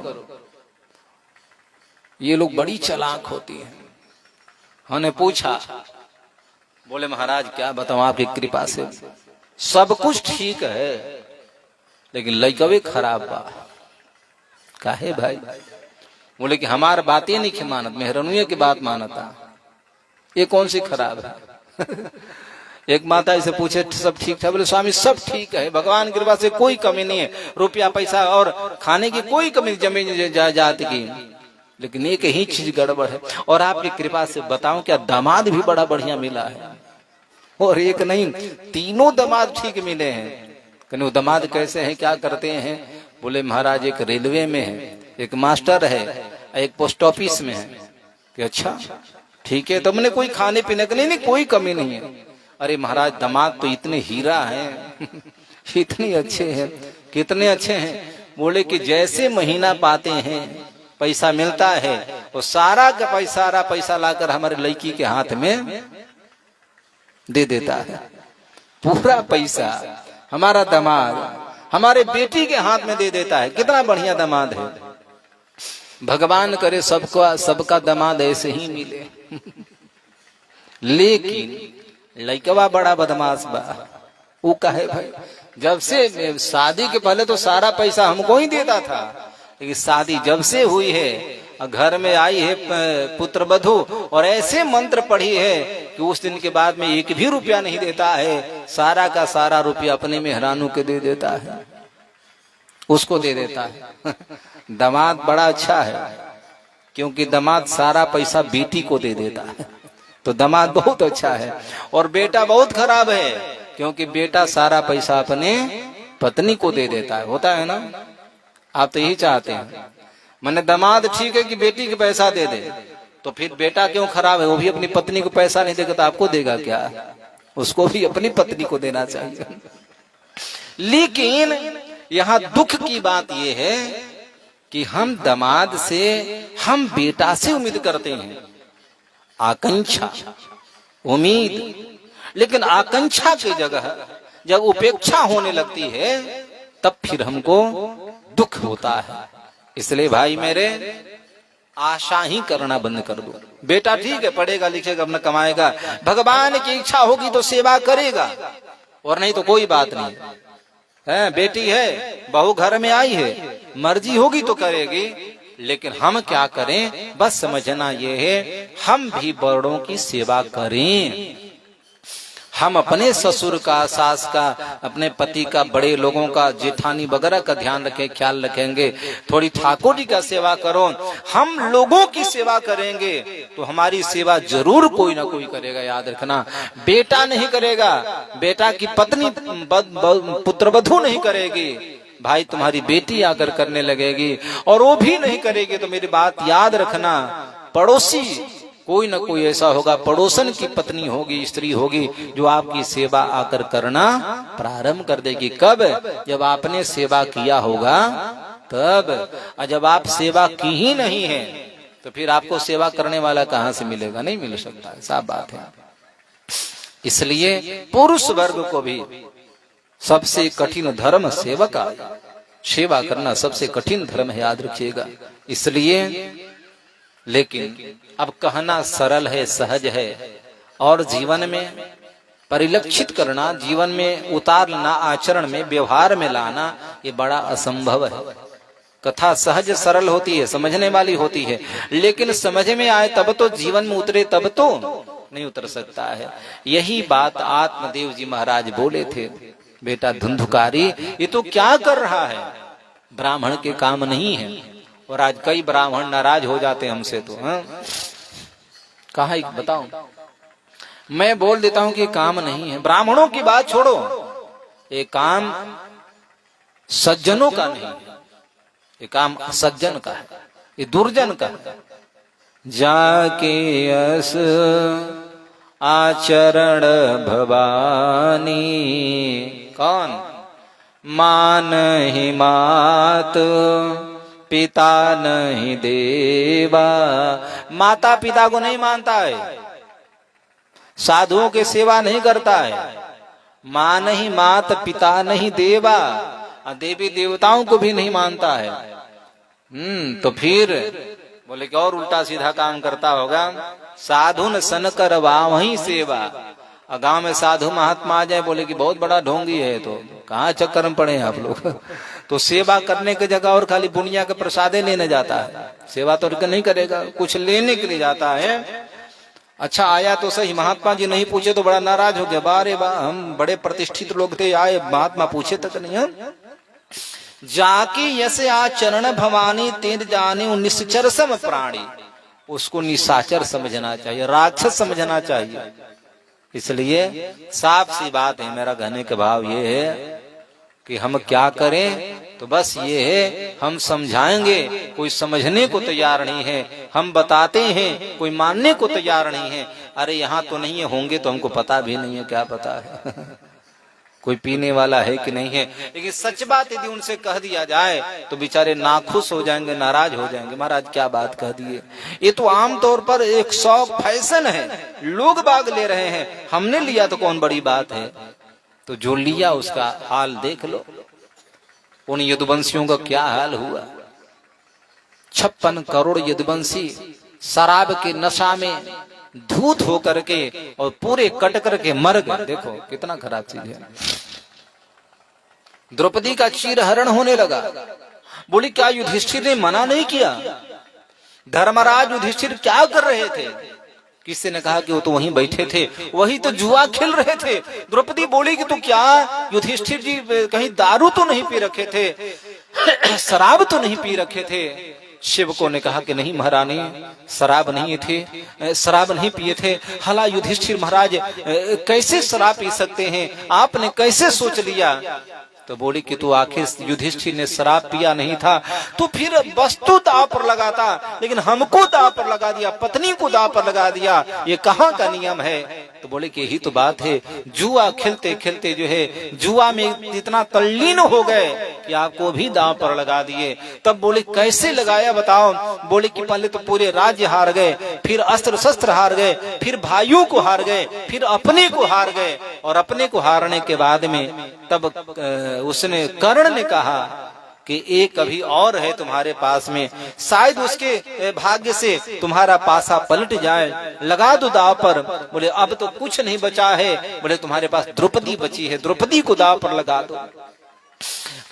ये लोग बड़ी चालाक होती है। हमने पूछा, बोले महाराज क्या बताऊं, आपकी कृपा से सब कुछ ठीक है, लेकिन लइकवे खराब बा। काहे भाई? बोले कि हमार बातें नहीं मानत, मेहरनुए की बात मानता। ये कौन सी खराब है? एक माता से पूछे सब ठीक था, बोले स्वामी सब ठीक है, भगवान की कृपा से कोई कमी नहीं है, रुपया पैसा और खाने की कोई कमी, जमीन जायदाद की, लेकिन एक ही चीज गड़बड़ है। और आपकी कृपा से बताऊं क्या, दामाद भी बड़ा बढ़िया मिला है, और एक नहीं 3 दामाद ठीक मिले हैं। वो दामाद कैसे हैं, क्या करते हैं? बोले महाराज एक रेलवे में है, एक मास्टर है, एक पोस्ट ऑफिस में है। कि अच्छा ठीक है, तो हमने कोई खाने पीने का नहीं, कोई कमी नहीं है। अरे महाराज दामाद तो इतने हीरा हैं इतने अच्छे हैं, कितने अच्छे हैं? बोले कि जैसे महीना पाते हैं, पैसा मिलता है, वो सारा का पैसा लाकर हमारे लड़की के हाथ में दे देता है। पूरा पैसा हमारा दामाद हमारे बेटी के हाथ में दे देता है। कितना बढ़िया दामाद है। भगवान करे सबका दामाद ऐसे ही मिले। लेकिन लइकवा बड़ा बदमाश बा। वो कहे भाई, जब से शादी के पहले तो सारा पैसा हमको ही देता था, लेकिन शादी जब से हुई है, घर में आई है पुत्र वधू, और ऐसे मंत्र पढ़ी है कि उस दिन के बाद में 1 भी रुपया नहीं देता है, सारा का सारा रुपया अपने मेहरानू के दे देता है, उसको दे देता है। दामाद बड़ा अच्छा है, क्योंकि दामाद सारा पैसा बेटी को दे देता है, तो दामाद बहुत अच्छा है। और बेटा बहुत खराब है, क्योंकि बेटा सारा पैसा अपने पत्नी को दे देता है। होता है ना? आप तो यही चाहते हैं, मैंने दामाद ठीक है कि बेटी के पैसा दे दे, तो फिर बेटा क्यों खराब है? वो भी अपनी पत्नी को पैसा नहीं देगा तो आपको देगा क्या? उसको भी अपनी पत्नी को देना चाहिए। लेकिन यहाँ दुख की बात यह है कि हम दामाद से, हम बेटा से उम्मीद करते हैं, आकांक्षा, उम्मीद, लेकिन आकांक्षा की जगह जब उपेक्षा होने लगती है तब फिर हमको दुख होता है। इसलिए भाई मेरे, आशा ही करना बंद कर दो। बेटा ठीक है, पढ़ेगा लिखेगा अपना कमाएगा, भगवान की इच्छा होगी तो सेवा करेगा, और नहीं तो कोई बात नहीं है। बेटी है, बहू घर में आई है, मर्जी होगी तो करेगी। लेकिन हम क्या करें, बस समझना ये है, हम भी बड़ों की सेवा करें। हम अपने ससुर का, सास का, अपने पति का, बड़े लोगों का, जेठानी वगैरह का ध्यान रखें, ख्याल रखेंगे। थोड़ी ठाकुर जी का सेवा करो। हम लोगों की सेवा करेंगे तो हमारी सेवा जरूर कोई ना कोई करेगा, याद रखना। बेटा नहीं करेगा, बेटा की पत्नी पुत्रवधू नहीं करेगी, भाई तुम्हारी बेटी आकर करने लगेगी, और वो भी नहीं करेगी तो मेरी बात याद रखना, पड़ोसी कोई ना कोई ऐसा होगा, पड़ोसन की पत्नी होगी, स्त्री होगी, जो आपकी सेवा आकर करना प्रारंभ कर देगी। कब? जब आपने सेवा किया होगा तब। और जब आप सेवा की ही नहीं है तो फिर आपको सेवा करने वाला कहां से मिलेगा? नहीं मिल सकता, साफ बात है। इसलिए पुरुष वर्ग को भी सबसे कठिन धर्म सेवका, सेवा करना सबसे कठिन धर्म है, याद रखिएगा। इसलिए लेकिन अब कहना सरल है, सहज है, और जीवन में परिलक्षित करना, जीवन में उतारना, आचरण में, व्यवहार में लाना, ये बड़ा असंभव है। कथा सहज सरल होती है, समझने वाली होती है, लेकिन समझ में आए तब तो, जीवन में उतरे तब तो नहीं उतर सकता है। यही बात आत्मदेव जी महाराज बोले थे, बेटा धुंधुकारी ये तो क्या कर रहा है, ब्राह्मण के काम नहीं है। और आज कई ब्राह्मण नाराज हो जाते हैं हमसे, तो कहा बताऊं, मैं बोल देता हूं कि काम नहीं है। ब्राह्मणों की बात छोड़ो, ये काम सज्जनों का नहीं है, ये काम सज्जन का है, ये दुर्जन का है। जाके अस आचरण भवानी, कौन? मान ही मात पिता नहीं देवा। माता पिता को नहीं मानता है, साधुओं की सेवा नहीं करता है, मां नहीं मात पिता नहीं देवा, देवी देवताओं को भी नहीं मानता है। तो फिर बोले कि और उल्टा सीधा काम करता होगा। साधुन सन करवा वही सेवा। गांव में साधु महात्मा आ जाए, बोले कि बहुत बड़ा ढोंगी है, तो कहाँ चक्कर में पड़े हैं आप लोग। तो सेवा करने की जगह और खाली बुनिया के प्रसादे लेने जाता है, सेवा तो नहीं करेगा, कुछ लेने के लिए जाता है। अच्छा आया तो सही, महात्मा जी नहीं पूछे तो बड़ा नाराज हो गया, बारे बा हम बड़े प्रतिष्ठित लोग थे, आए महात्मा पूछे तक नहीं। हम जाके यसे आचरण भवानी तेज जाने निश्चर सम प्राणी, उसको निशाचर समझना चाहिए, राक्षस समझना चाहिए। इसलिए साफ सी बात है, मेरा कहने का भाव ये है कि हम क्या करें, तो बस ये है, हम समझाएंगे, कोई समझने को तैयार नहीं है, हम बताते हैं, कोई मानने को तैयार नहीं है। अरे यहाँ तो नहीं है, होंगे तो हमको पता भी नहीं है, क्या पता है कोई पीने वाला है कि नहीं है। लेकिन सच बात यदि उनसे कह दिया जाए तो बेचारे नाखुश हो जाएंगे, नाराज हो जाएंगे, महाराज क्या बात कह दिए। ये तो आमतौर पर एक शौक, फैशन है, लोग बाग ले रहे हैं, हमने लिया तो कौन बड़ी बात है। तो जो लिया उसका हाल देख लो, उन यदुवंशियों का क्या हाल हुआ। 56 करोड़ यदुवंशी शराब के नशा में धूत होकर के और पूरे कट करके मर गए। देखो कितना खराब चीज है। द्रौपदी का चीरहरण होने लगा, बोली क्या युधिष्ठिर ने मना नहीं किया? धर्मराज युधिष्ठिर क्या कर रहे थे? किसी ने कहा कि वो तो वहीं बैठे थे, वही तो जुआ खेल रहे थे। द्रौपदी बोली कि तो क्या युधिष्ठिर जी कहीं दारू तो नहीं पी रखे थे, शराब तो नहीं पी रखे थे? शिवको ने कहा कि नहीं महारानी, शराब नहीं थे, शराब नहीं पिए थे। हला युधिष्ठिर महाराज कैसे शराब पी सकते हैं, आपने कैसे सोच लिया? तो बोली कि तू आखिर युधिष्ठिर ने शराब पिया नहीं था तो फिर वस्तु दांव पर लगाता, लेकिन हमको दांव पर लगा दिया, पत्नी को दांव पर लगा दिया, ये कहाँ का नियम है? तो बोले कि यही तो बात है, जुआ खेलते खेलते जो है जुआ में इतना तल्लीन हो गए कि आपको भी दांव पर लगा दिए। तब बोले कैसे लगाया बताओ? बोले कि पहले तो पूरे राज्य हार गए, फिर अस्त्र शस्त्र हार गए, फिर भाइयों को हार गए, फिर अपने को हार गए, और अपने को हारने के बाद में तब उसने कर्ण ने कहा कि एक अभी और है तुम्हारे पास में, शायद उसके भाग्य से तुम्हारा पासा पलट जाए, लगा दो दाव पर। बोले अब तो कुछ नहीं बचा है, बोले तुम्हारे पास द्रौपदी बची है, द्रौपदी को दाव पर लगा दो।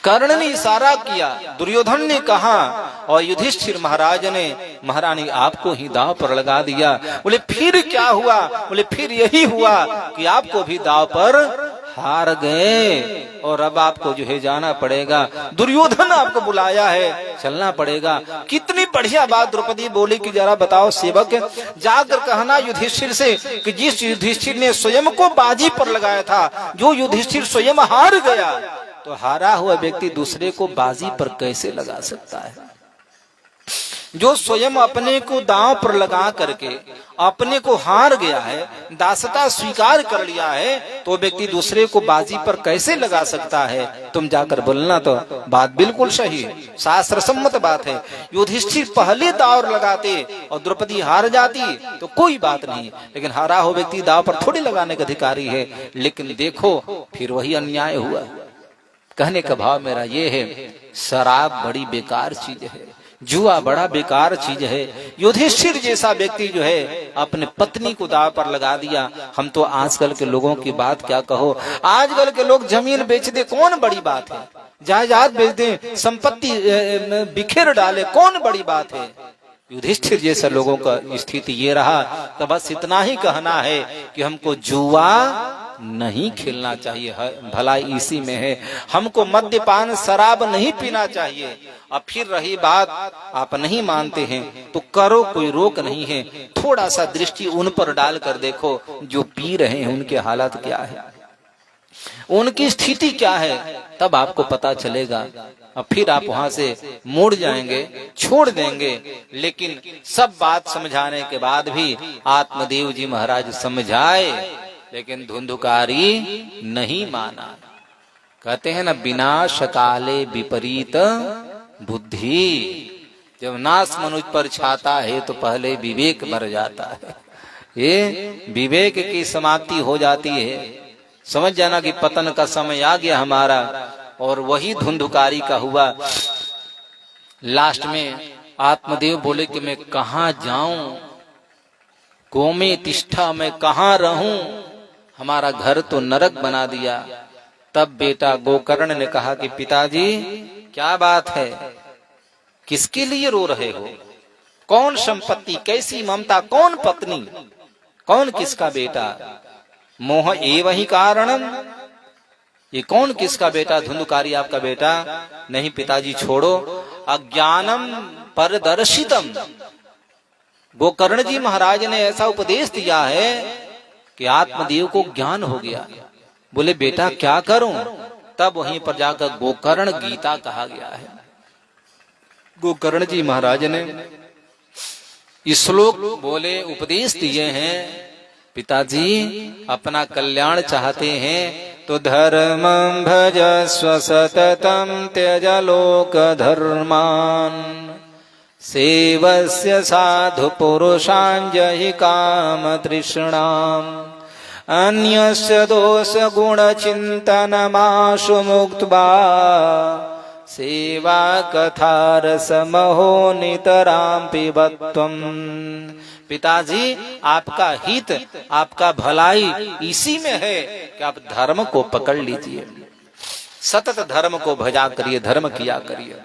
कर्ण ने इशारा किया, दुर्योधन ने कहा, और युधिष्ठिर महाराज ने महारानी आपको ही दाव पर लगा दिया। बोले फिर क्या हुआ? बोले फिर यही हुआ कि आपको भी दाव पर हार गए, और अब आपको जो है जाना पड़ेगा, दुर्योधन आपको बुलाया है, चलना पड़ेगा। कितनी बढ़िया बात द्रौपदी बोली कि जरा बताओ सेवक, जाकर कहना युधिष्ठिर से कि जिस युधिष्ठिर ने स्वयं को बाजी पर लगाया था, जो युधिष्ठिर स्वयं हार गया, तो हारा हुआ व्यक्ति दूसरे को बाजी पर कैसे लगा सकता है? जो स्वयं अपने को दांव पर लगा करके अपने को हार गया है, दासता स्वीकार कर लिया है, तो व्यक्ति दूसरे को बाजी पर कैसे लगा सकता है? तुम जाकर बोलना। तो बात बिल्कुल सही है, शास्त्र सम्मत बात है। युधिष्ठिर पहले दांव लगाते और द्रौपदी हार जाती तो कोई बात नहीं, लेकिन हारा हो व्यक्ति दांव पर थोड़ी लगाने का अधिकारी है। लेकिन देखो फिर वही अन्याय हुआ। कहने का भाव मेरा ये है, शराब बड़ी बेकार चीज है, जुआ बड़ा बेकार चीज है। युधिष्ठिर जैसा व्यक्ति जो है अपने पत्नी को दांव पर लगा दिया। हम तो आजकल के लोगों की बात क्या कहो, आजकल के लोग जमीन बेच दे कौन बड़ी बात है, जायदाद बेच दे, संपत्ति बिखेर डाले कौन बड़ी बात है। युधिष्ठिर जैसा लोगों का स्थिति ये रहा। तो बस इतना ही कहना है कि हमको जुआ नहीं खेलना चाहिए, भलाई इसी में है। हमको मद्यपान शराब नहीं पीना चाहिए। अब फिर रही बात आप नहीं मानते हैं तो करो, कोई रोक नहीं है। थोड़ा सा दृष्टि उन पर डाल कर देखो, जो पी रहे हैं उनके हालात क्या है, उनकी स्थिति क्या है, तब आपको पता चलेगा। अब फिर आप वहां से मुड़ जाएंगे, छोड़ देंगे। लेकिन सब बात समझाने के बाद भी आत्मदेव जी महाराज समझाए, लेकिन धुंधुकारी नहीं माना। कहते हैं ना, विनाश काले विपरीत बुद्धि। जब नाश मनुष्य पर छाता है तो पहले विवेक मर जाता है। ये विवेक की समाप्ति हो जाती है। समझ जाना कि पतन का समय आ गया हमारा। और वही धुंधुकारी का हुआ। लास्ट में आत्मदेव बोले कि मैं कहाँ जाऊं, गोमे तिष्ठा, मैं कहाँ रहूं, हमारा घर तो नरक बना दिया। तब बेटा गोकर्ण ने कहा कि पिताजी क्या बात है, किसके लिए रो रहे हो? कौन संपत्ति, कैसी ममता, कौन पत्नी, कौन किसका बेटा? मोह एवं ही कारणम, ये कौन किसका बेटा? धुंधुकारी आपका बेटा? नहीं पिताजी छोड़ो, अज्ञानम परदर्शितम। गोकर्ण जी महाराज ने ऐसा उपदेश दिया है कि आत्मदेव को ज्ञान हो गया। बोले बेटा क्या करूं? तब वहीं पर जाकर गोकर्ण गीता कहा गया है। गोकर्ण जी महाराज ने श्लोक बोले, उपदेश दिए हैं, पिताजी अपना कल्याण चाहते हैं तो धर्मं भजस्व सततं त्यज लोक धर्मान, सेवस्य साधु पुरुषान् जहि काम तृष्णाम्, अन्यस्य दोष गुण चिंतनमाशु मुक्त्वा, सेवा कथारसमहो नितरां पिबत्वम्। पिताजी आपका हित, आपका भलाई इसी में है कि आप धर्म को पकड़ लीजिए, सतत धर्म को भजा करिए, धर्म किया करिए,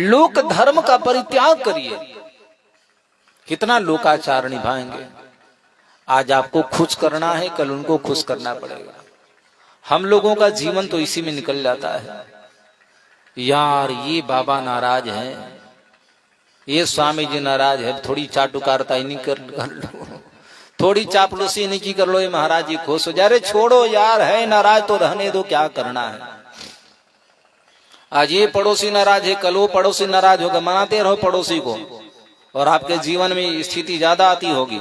लोक धर्म का परित्याग करिए। कितना लोकाचार निभाएंगे? आज आपको खुश करना है, कल उनको खुश करना पड़ेगा। हम लोगों का जीवन तो इसी में निकल जाता है। यार ये बाबा नाराज है, ये स्वामी जी नाराज है, थोड़ी चाटुकारता ही नहीं कर लो थोड़ी चापलूसी नहीं की कर लो ये महाराज जी खुश हो जा रहे, छोड़ो यार, है नाराज तो रहने दो, क्या करना है। आज ये पड़ोसी नाराज है, कल वो पड़ोसी नाराज होगा, मनाते रहो पड़ोसी को, और आपके जीवन में स्थिति ज्यादा आती होगी।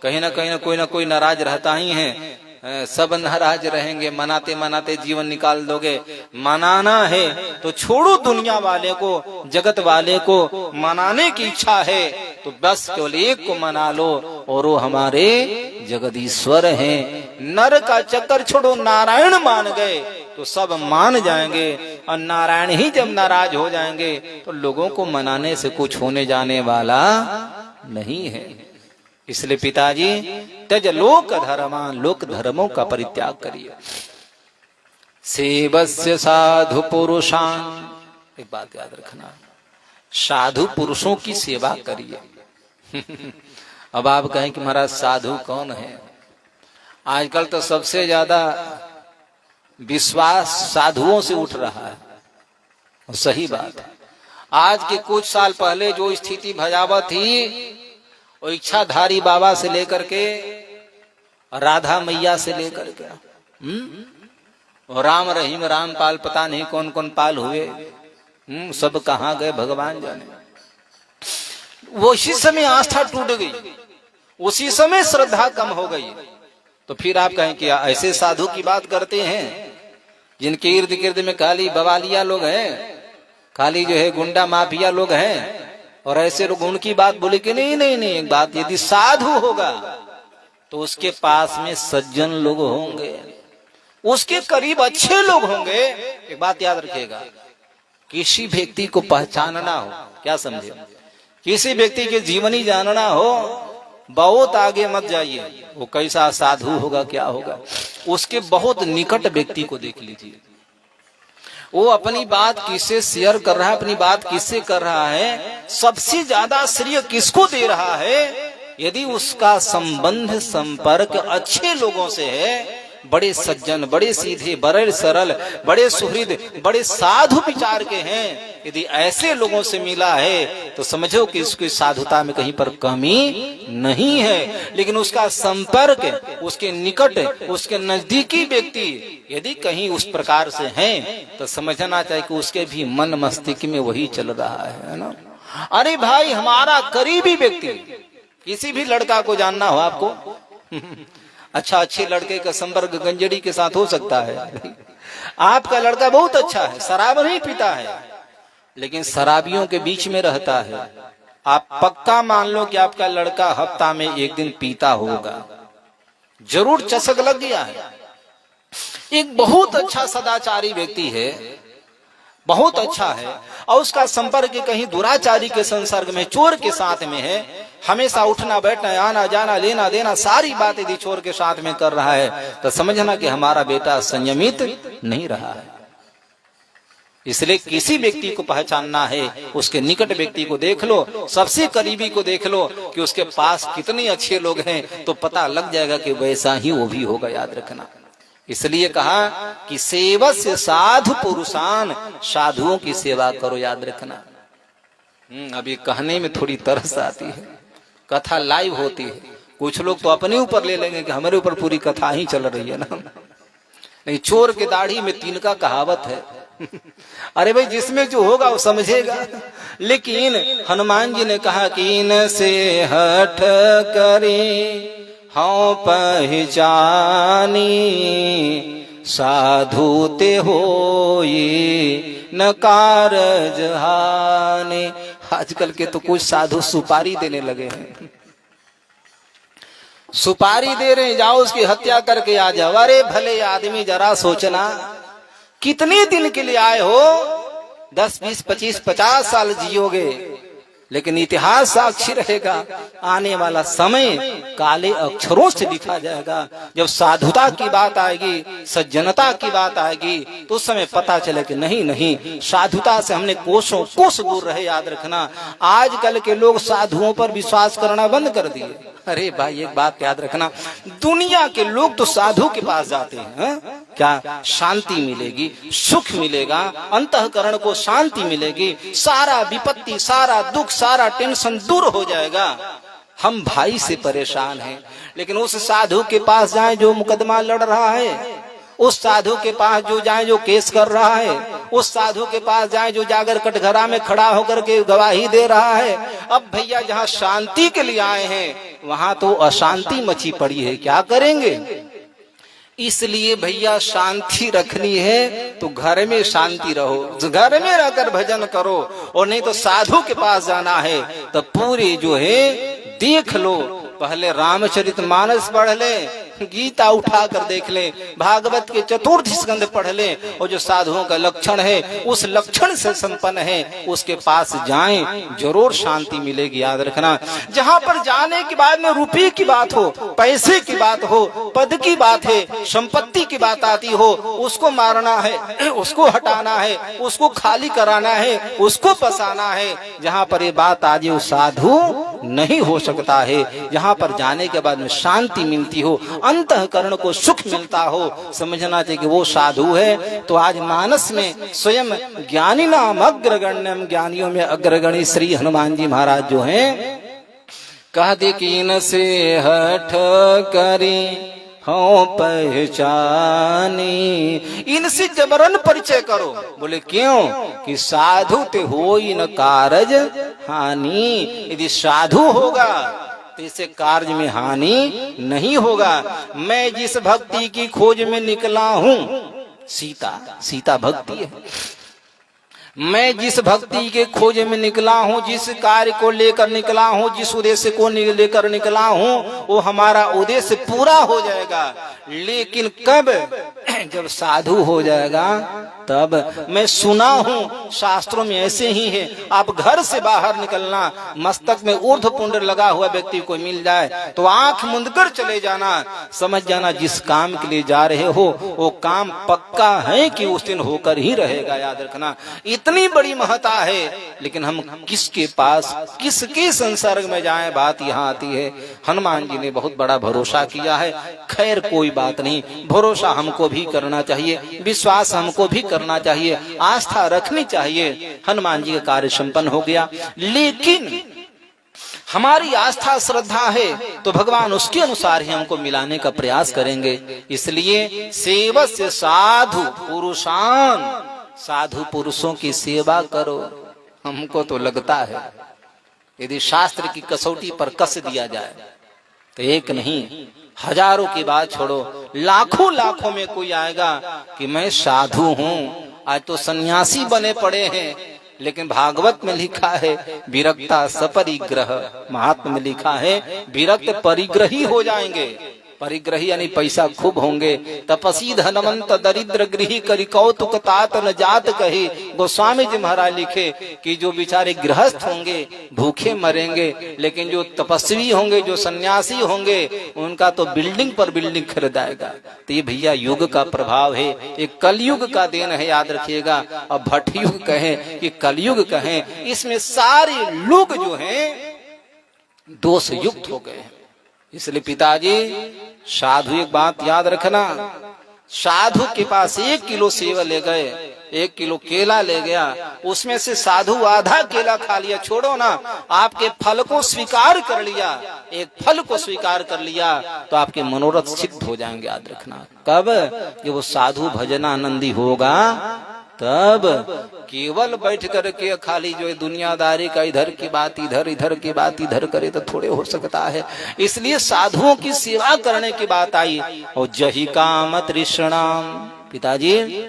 कहीं ना कोई नाराज रहता ही है, सब नाराज रहेंगे, मनाते मनाते जीवन निकाल दोगे। मनाना है तो छोड़ो दुनिया वाले को, जगत वाले को मनाने की इच्छा है तो बस केवल एक को मना लो, और वो हमारे जगदीश्वर हैं। नर का चक्कर छोड़ो, नारायण मान गए तो सब मान जाएंगे, और नारायण ही जब नाराज हो जाएंगे तो लोगों को मनाने से कुछ होने जाने वाला नहीं है। इसलिए पिताजी त्यज लोक धर्मान, लोक धर्मों का परित्याग करिए। सेवस्य साधु पुरुषान, एक बात याद रखना, साधु पुरुषों की सेवा करिए। अब आप कहें कि महाराज साधु कौन है? आजकल तो सबसे ज्यादा विश्वास साधुओं से उठ रहा है, और सही बात है। आज के कुछ साल पहले जो स्थिति भयावह थी, वो इच्छाधारी बाबा से लेकर के राधा मैया से लेकर के और राम रहीम रामपाल, पता नहीं कौन कौन पाल हुए, सब कहाँ गए भगवान जाने। वो उसी समय आस्था टूट गई, उसी समय श्रद्धा कम हो गई। तो फिर आप कहें कि ऐसे साधु की बात करते हैं जिनके इर्द गिर्द में खाली बवालिया लोग हैं, खाली जो है गुंडा माफिया लोग हैं, और ऐसे लोग उनकी बात बोले कि नहीं नहीं नहीं, एक बात, यदि साधु होगा तो उसके पास में सज्जन लोग होंगे, उसके करीब अच्छे लोग होंगे। एक बात याद रखिएगा, किसी व्यक्ति को पहचानना हो, क्या समझे, किसी व्यक्ति के जीवनी जानना हो, बहुत आगे मत जाइए, वो कैसा साधु होगा क्या होगा, उसके बहुत निकट व्यक्ति को देख लीजिए, वो अपनी बात किससे शेयर कर रहा है, अपनी बात किससे कर रहा है, सबसे ज्यादा श्रेय किसको दे रहा है। यदि उसका संबंध संपर्क अच्छे लोगों से है, बड़े सज्जन, बड़े सीधे, बड़े सरल, बड़े सुहृद, बड़े साधु विचार के हैं, यदि ऐसे लोगों से मिला है तो समझो कि उसकी साधुता में कहीं पर कमी नहीं है। लेकिन उसका संपर्क, उसके निकट, उसके नजदीकी व्यक्ति यदि कहीं उस प्रकार से हैं तो समझना चाहिए कि उसके भी मन मस्तिष्क में वही चल रहा है ना। अरे भाई, हमारा करीबी व्यक्ति, किसी भी लड़का को जानना हो आपको अच्छा, अच्छे लड़के का संपर्क गंजड़ी के साथ हो सकता है। आपका लड़का बहुत अच्छा है, शराब नहीं पीता है, लेकिन शराबियों के बीच में रहता है, आप पक्का मान लो कि आपका लड़का हफ्ता में एक दिन पीता होगा, जरूर चस्क लग गया है। एक बहुत अच्छा सदाचारी व्यक्ति है, बहुत अच्छा है, और उसका संपर्क कहीं दुराचारी के संसर्ग में, चोर के साथ में है, हमेशा उठना बैठना, आना जाना, लेना देना, सारी बात यदि चोर के साथ में कर रहा है तो समझना कि हमारा बेटा संयमित नहीं रहा है। इसलिए किसी व्यक्ति को पहचानना है, उसके निकट व्यक्ति को देख लो, सबसे करीबी को देख लो कि उसके पास कितने अच्छे लोग हैं, तो पता लग जाएगा कि वैसा ही वो भी होगा। याद रखना, इसलिए कहा कि सेवस्य साधु पुरुषान, साधुओं की सेवा करो। याद रखना, अभी कहने में थोड़ी तरस आती है, कथा लाइव होती है, कुछ लोग तो अपने ऊपर ले लेंगे कि हमारे ऊपर पूरी कथा ही चल रही है ना। नहीं, चोर के दाढ़ी में तीन का कहावत है। अरे भाई, जिसमें जो होगा वो समझेगा। लेकिन हनुमान जी ने कहा कि इनसे हठ करी हाँ पहचानी, साधु ते होई न कारज हानि। आजकल के तो कुछ साधु सुपारी देने लगे हैं, सुपारी दे रहे, जाओ उसकी हत्या करके आ जाओ। अरे भले आदमी, जरा सोचना, कितने दिन के लिए आए हो, 10, 20, 25, 50 साल जियोगे, लेकिन इतिहास साक्षी रहेगा, आने वाला समय काले अक्षरों से लिखा जाएगा। जब साधुता की बात आएगी, सज्जनता की बात आएगी, तो उस समय पता चले कि नहीं नहीं, साधुता से हमने कोसों कोस दूर रहे। याद रखना, आजकल के लोग साधुओं पर विश्वास करना बंद कर दिए। अरे भाई, एक बात याद रखना, दुनिया के लोग तो साधु के पास जाते हैं, क्या शांति मिलेगी, सुख मिलेगा, अंतःकरण को शांति मिलेगी, सारा विपत्ति, सारा दुख, सारा टेंशन दूर हो जाएगा। हम भाई से परेशान हैं, लेकिन उस साधु के पास जाएं जो मुकदमा लड़ रहा है, उस साधु के पास जो जाए जो केस कर रहा है, उस साधु के पास जाए जो जाकर कटघरा में खड़ा होकर के गवाही दे रहा है। अब भैया जहाँ शांति के लिए आए हैं वहां तो अशांति मची पड़ी है, क्या करेंगे? इसलिए भैया शांति रखनी है तो घर में शांति रहो, घर में रहकर भजन करो, और नहीं तो साधु के पास जाना है तो पूरी जो है देख लो, पहले रामचरितमानस पढ़ ले, गीता उठा कर देख ले, भागवत के चतुर्थ स्कंद पढ़ ले, और जो साधुओं का लक्षण है उस लक्षण से संपन्न है उसके पास जाएं, जरूर शांति मिलेगी। याद रखना, जहां पर जाने के बाद में रुपये की बात हो, पैसे की बात हो, पद की बात है, संपत्ति की बात आती हो, उसको मारना है, उसको हटाना है, उसको खाली कराना है, उसको पसाना है, जहां पर ये बात आज वो साधु नहीं हो सकता है। जहां पर जाने के बाद में शांति मिलती हो, अंतःकरण को सुख मिलता हो, समझना चाहिए कि वो साधु है। तो आज मानस में स्वयं ज्ञानी नाम अग्रगण्यम, ज्ञानियों में अग्रगणी श्री हनुमान जी महाराज जो हैं, कह दे कि इनसे हठ करी हो पहचानी, इनसे जबरन परिचय करो। बोले क्यों? कि साधु ते हो न कारज हानि, यदि साधु होगा तो इससे कार्य में हानि नहीं होगा। मैं जिस भक्ति की खोज में निकला हूं, सीता भक्ति है, मैं जिस भक्ति के खोज में निकला हूँ, जिस कार्य को लेकर निकला हूँ, जिस उद्देश्य को लेकर निकला हूँ, वो हमारा उद्देश्य पूरा हो जाएगा। लेकिन कब? जब साधु हो जाएगा तब। मैं सुना हूँ शास्त्रों में ऐसे ही है, आप घर से बाहर निकलना, मस्तक में ऊर्ध्व पुंड लगा हुआ व्यक्ति को मिल जाए तो आंख मूंद कर चले जाना, समझ जाना जिस काम के लिए जा रहे हो वो काम पक्का है कि उस दिन होकर ही रहेगा। याद रखना, इतनी बड़ी महत्ता है, लेकिन हम किसके पास, किसके संसर्ग में जाएं, बात यहाँ आती है। हनुमान जी ने बहुत बड़ा भरोसा किया है। खैर कोई बात नहीं, भरोसा हमको भी करना चाहिए, विश्वास हमको भी करना चाहिए, आस्था रखनी चाहिए। हनुमान जी का कार्य संपन्न हो गया, लेकिन हमारी आस्था श्रद्धा है तो भगवान उसके अनुसार ही हमको मिलाने का प्रयास करेंगे। इसलिए सेवस्य साधु पुरुषान, साधु पुरुषों की सेवा करो। हमको तो लगता है यदि शास्त्र की कसौटी पर कस दिया जाए तो एक नहीं, हजारों की बात छोड़ो, लाखों लाखों में कोई आएगा कि मैं साधु हूँ। आज तो सन्यासी बने पड़े हैं, लेकिन भागवत में लिखा है विरक्ता सपरिग्रह, महात्मा में लिखा है विरक्त परिग्रही हो जाएंगे। परिग्रही यानी पैसा खूब होंगे। तपसी धनवंत दरिद्र गृही करी कौतुक तात न जात कही। गोस्वामी जी महाराज लिखे कि जो बेचारे गृहस्थ होंगे भूखे मरेंगे, लेकिन जो तपस्वी होंगे, जो सन्यासी होंगे, उनका तो बिल्डिंग पर बिल्डिंग खरीदाएगा। तो ये भैया युग का प्रभाव है, ये कलयुग का देन है, याद रखिएगा। अब भट्ट युग कहें कि कलयुग कहें, इसमें सारे लोग जो हैं दोष युक्त हो गए हैं। इसलिए पिताजी साधु, एक बात याद रखना, साधु के पास 1 किलो सेव ले गए, 1 किलो केला ले गया, उसमें से साधु आधा केला खा लिया, छोड़ो ना, आपके फल को स्वीकार कर लिया, एक फल को स्वीकार कर लिया तो आपके मनोरथ सिद्ध हो जाएंगे। याद रखना, कब? कि वो साधु भजनानंदी होगा तब। केवल बैठ करके खाली जो है दुनियादारी का इधर की बात इधर, इधर की बात इधर करे तो थोड़े हो सकता है। इसलिए साधुओं की सेवा करने की बात आई। और जही काम तृष्णाम, पिताजी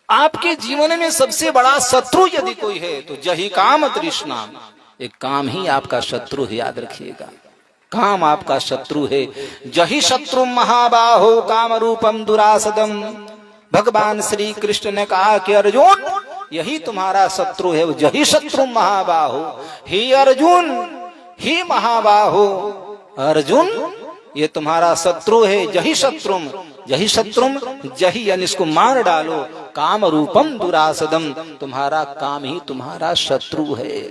आपके जीवन में सबसे बड़ा शत्रु यदि कोई है तो जही काम तृष्णाम, एक काम ही आपका शत्रु है। याद रखिएगा, काम आपका शत्रु है। जही शत्रु महाबाहो काम रूपम दुरासदम, भगवान श्री कृष्ण ने कहा कि अर्जुन यही तुम्हारा शत्रु है। यही शत्रु महाबाहो, हे अर्जुन, हे महाबाहो अर्जुन, ये तुम्हारा शत्रु है। यही शत्रुम, यही शत्रुम, यही यानी इसको मार डालो। काम रूपम दुरासदम, तुम्हारा काम ही तुम्हारा शत्रु है।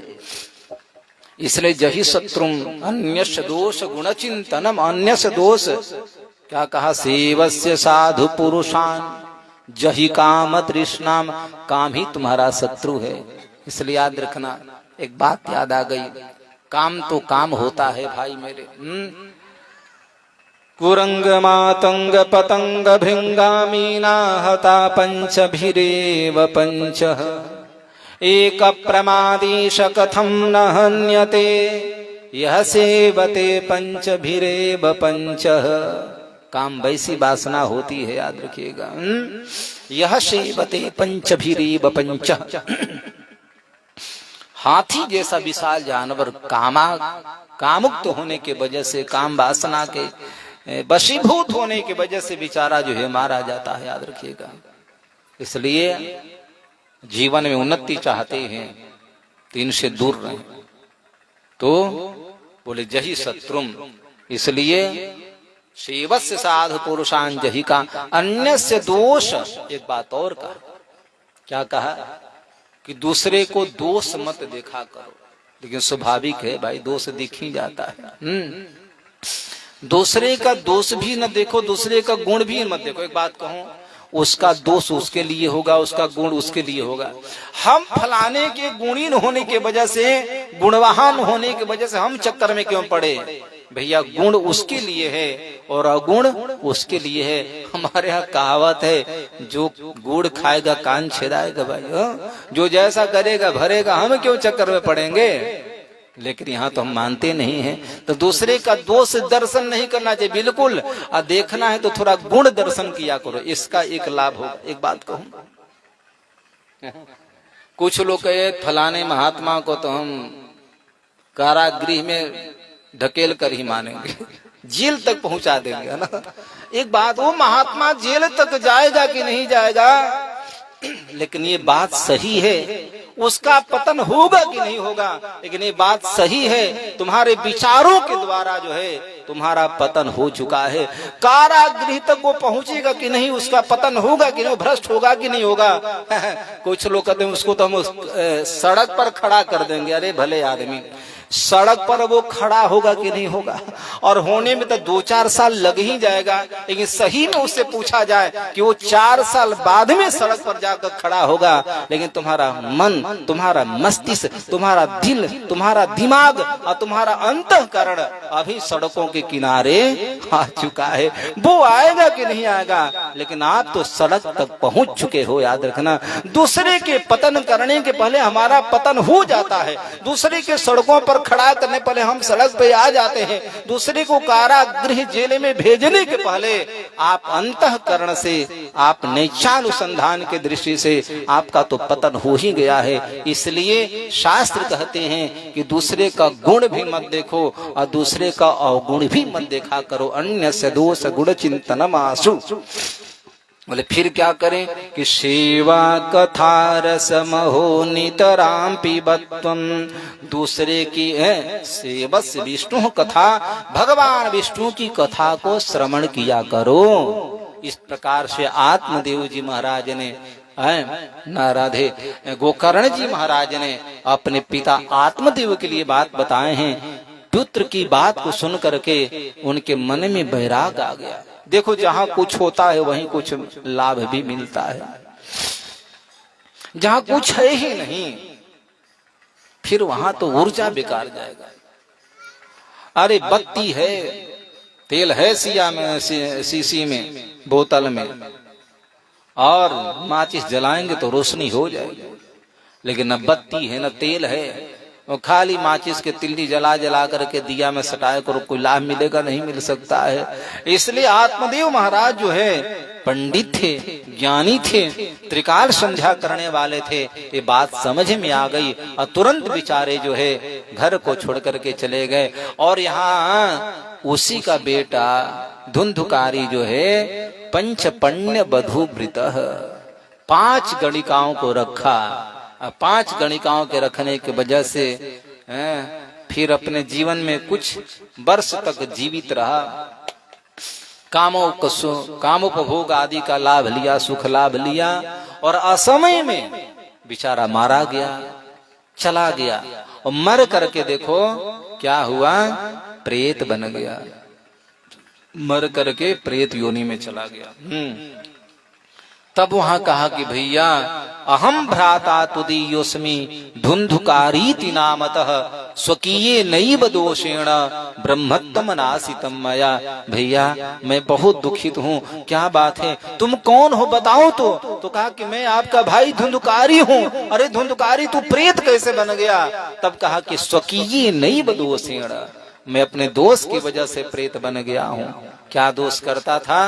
इसलिए यही शत्रुम अन्यस्य दोष गुण चिंतनम, अन्यस्य दोष क्या कहा? सेवस्य साधु पुरुषान जही काम तृष्णाम, काम ही तुम्हारा शत्रु है। इसलिए याद रखना, एक बात याद आ गई, काम तो काम होता है भाई मेरे। कुरंग मातंग पतंग भृंगामीना हता पंचभिरेव पंचः एक प्रमादीश कथम न हन्यते यह सेवते पंचभिरेव पंचः। काम वैसी वासना होती है, याद रखिएगा। यह सेवते पंचभिरेव पंचः। हाथी जैसा विशाल जानवर कामुक्त होने के वजह से, काम वासना के वशीभूत होने की वजह से बेचारा जो है मारा जाता है, याद रखिएगा। इसलिए जीवन में उन्नति चाहते हैं तो इनसे दूर रहें। तो बोले जही शत्रुम, इसलिए सेवस्य साधु पुरुषान जही का अन्य से दोष। एक बात और कहा, क्या कहा कि दूसरे को दोष मत देखा करो। लेकिन स्वाभाविक है भाई, दोष दिख ही जाता है। दूसरे का दोष भी न देखो, दूसरे का गुण भी मत देखो। एक बात कहूं, उसका दोष उसके लिए होगा, उसका गुण उसके लिए होगा। हम फलाने के गुणीन होने के वजह से, गुणवान होने की वजह से हम चक्कर में क्यों पड़े? भैया गुण उसके लिए है और अगुण उसके लिए है। हमारे यहाँ कहावत है, जो गुड़ खाएगा कान छेदाएगा भाई। जो जैसा करेगा भरेगा, हम क्यों चक्कर में पड़ेंगे? लेकिन यहाँ तो हम मानते नहीं हैं। तो दूसरे का दोष दर्शन नहीं करना चाहिए बिल्कुल, और देखना है तो थोड़ा गुण दर्शन किया करो, इसका एक लाभ होगा। एक बात कहूं, कुछ लोग कहे फलाने महात्मा को तो हम कारागृह में ढकेल कर ही मानेंगे, जेल तक पहुंचा देंगे, है ना। एक बात, वो महात्मा जेल तक जाएगा कि नहीं जाएगा, लेकिन ये बात सही है, उसका पतन होगा कि नहीं होगा, लेकिन ये बात सही है, तुम्हारे विचारों के द्वारा जो है तुम्हारा पतन हो चुका है। कारागृह तक वो पहुंचेगा कि नहीं, उसका पतन होगा कि नहीं, भ्रष्ट होगा कि नहीं होगा। कुछ लोग कहते हैं उसको तो हम सड़क पर खड़ा कर देंगे। अरे भले आदमी, सड़क पर वो खड़ा होगा कि नहीं होगा, और होने में तो 2-4 साल लग ही जाएगा। लेकिन सही में उससे पूछा जाए कि वो 4 साल बाद में सड़क पर जाकर खड़ा होगा, लेकिन तुम्हारा मन, तुम्हारा मस्तिष्क, तुम्हारा दिल, तुम्हारा दिमाग और तुम्हारा अंतःकरण अभी सड़कों के किनारे आ चुका है। वो आएगा कि नहीं आएगा, लेकिन आप तो सड़क तक पहुंच चुके हो। याद रखना, दूसरे के पतन करने के पहले हमारा पतन हो जाता है। दूसरे के सड़कों पर खड़ा करने पहले हम सड़क पे आ जाते हैं। दूसरे को कारागृह जेल में भेजने के पहले आप अंतःकरण से, आप नैचानुसंधान के दृष्टि से आपका तो पतन हो ही गया है। इसलिए शास्त्र कहते हैं कि दूसरे का गुण भी मत देखो और दूसरे का अवगुण भी मत देखा करो। अन्य से दोष गुण चिंतनम आशु। बोले फिर क्या करें कि सेवा कथा रसमहो नितराम पिबत्वम। दूसरे की सेवस विष्णु कथा, भगवान विष्णु की कथा को श्रवण किया करो। इस प्रकार से आत्मदेव जी महाराज ने राधे गोकर्ण जी महाराज ने अपने पिता आत्मदेव के लिए बात बताए हैं। पुत्र की बात को सुन करके उनके मन में वैराग आ गया। देखो, जहां कुछ होता है वहीं कुछ लाभ भी मिलता है, जहां कुछ है ही नहीं फिर वहां तो ऊर्जा बेकार जाएगा। अरे बत्ती है, तेल है सिया में, शीशी में, बोतल में, और माचिस जलाएंगे तो रोशनी हो जाएगी। लेकिन न बत्ती है न तेल है, और खाली माचिस के तिल्ली जला जला करके दिया में सटाए करो, कोई लाभ मिलेगा? नहीं मिल सकता है। इसलिए आत्मदेव महाराज जो है पंडित थे, ज्ञानी थे, त्रिकाल संध्या करने वाले थे। ये बात समझ में आ गई और तुरंत बेचारे जो है घर को छोड़ करके चले गए। और यहाँ उसी का बेटा धुंधुकारी जो है पंचपण्य बधु वृतः, 5 गणिकाओं को रखा। 5 गणिकाओं के रखने की वजह से फिर अपने जीवन में कुछ वर्ष तक जीवित रहा। कामोपभोग आदि का लाभ लिया, सुख लाभ लिया, और असमय में बेचारा मारा गया, चला गया। और मर करके देखो क्या हुआ, प्रेत बन गया, मर करके प्रेत योनि में चला गया। तब वहां कहा कि भैया अहम भ्राता तुदीयोस्मि धुंधुकारीति नामतः स्वकीये नैव दोषेण ब्रह्मत्वम नासितम मया। भैया मैं बहुत दुखित हूँ, क्या बात है, तुम कौन हो बताओ तो कहा कि मैं आपका भाई धुंधुकारी हूँ। अरे धुंधुकारी तू प्रेत कैसे बन गया? तब कहा कि स्वकीये नैव दोषेण, मैं अपने दोष की वजह से प्रेत बन गया हूँ। क्या दोष करता था?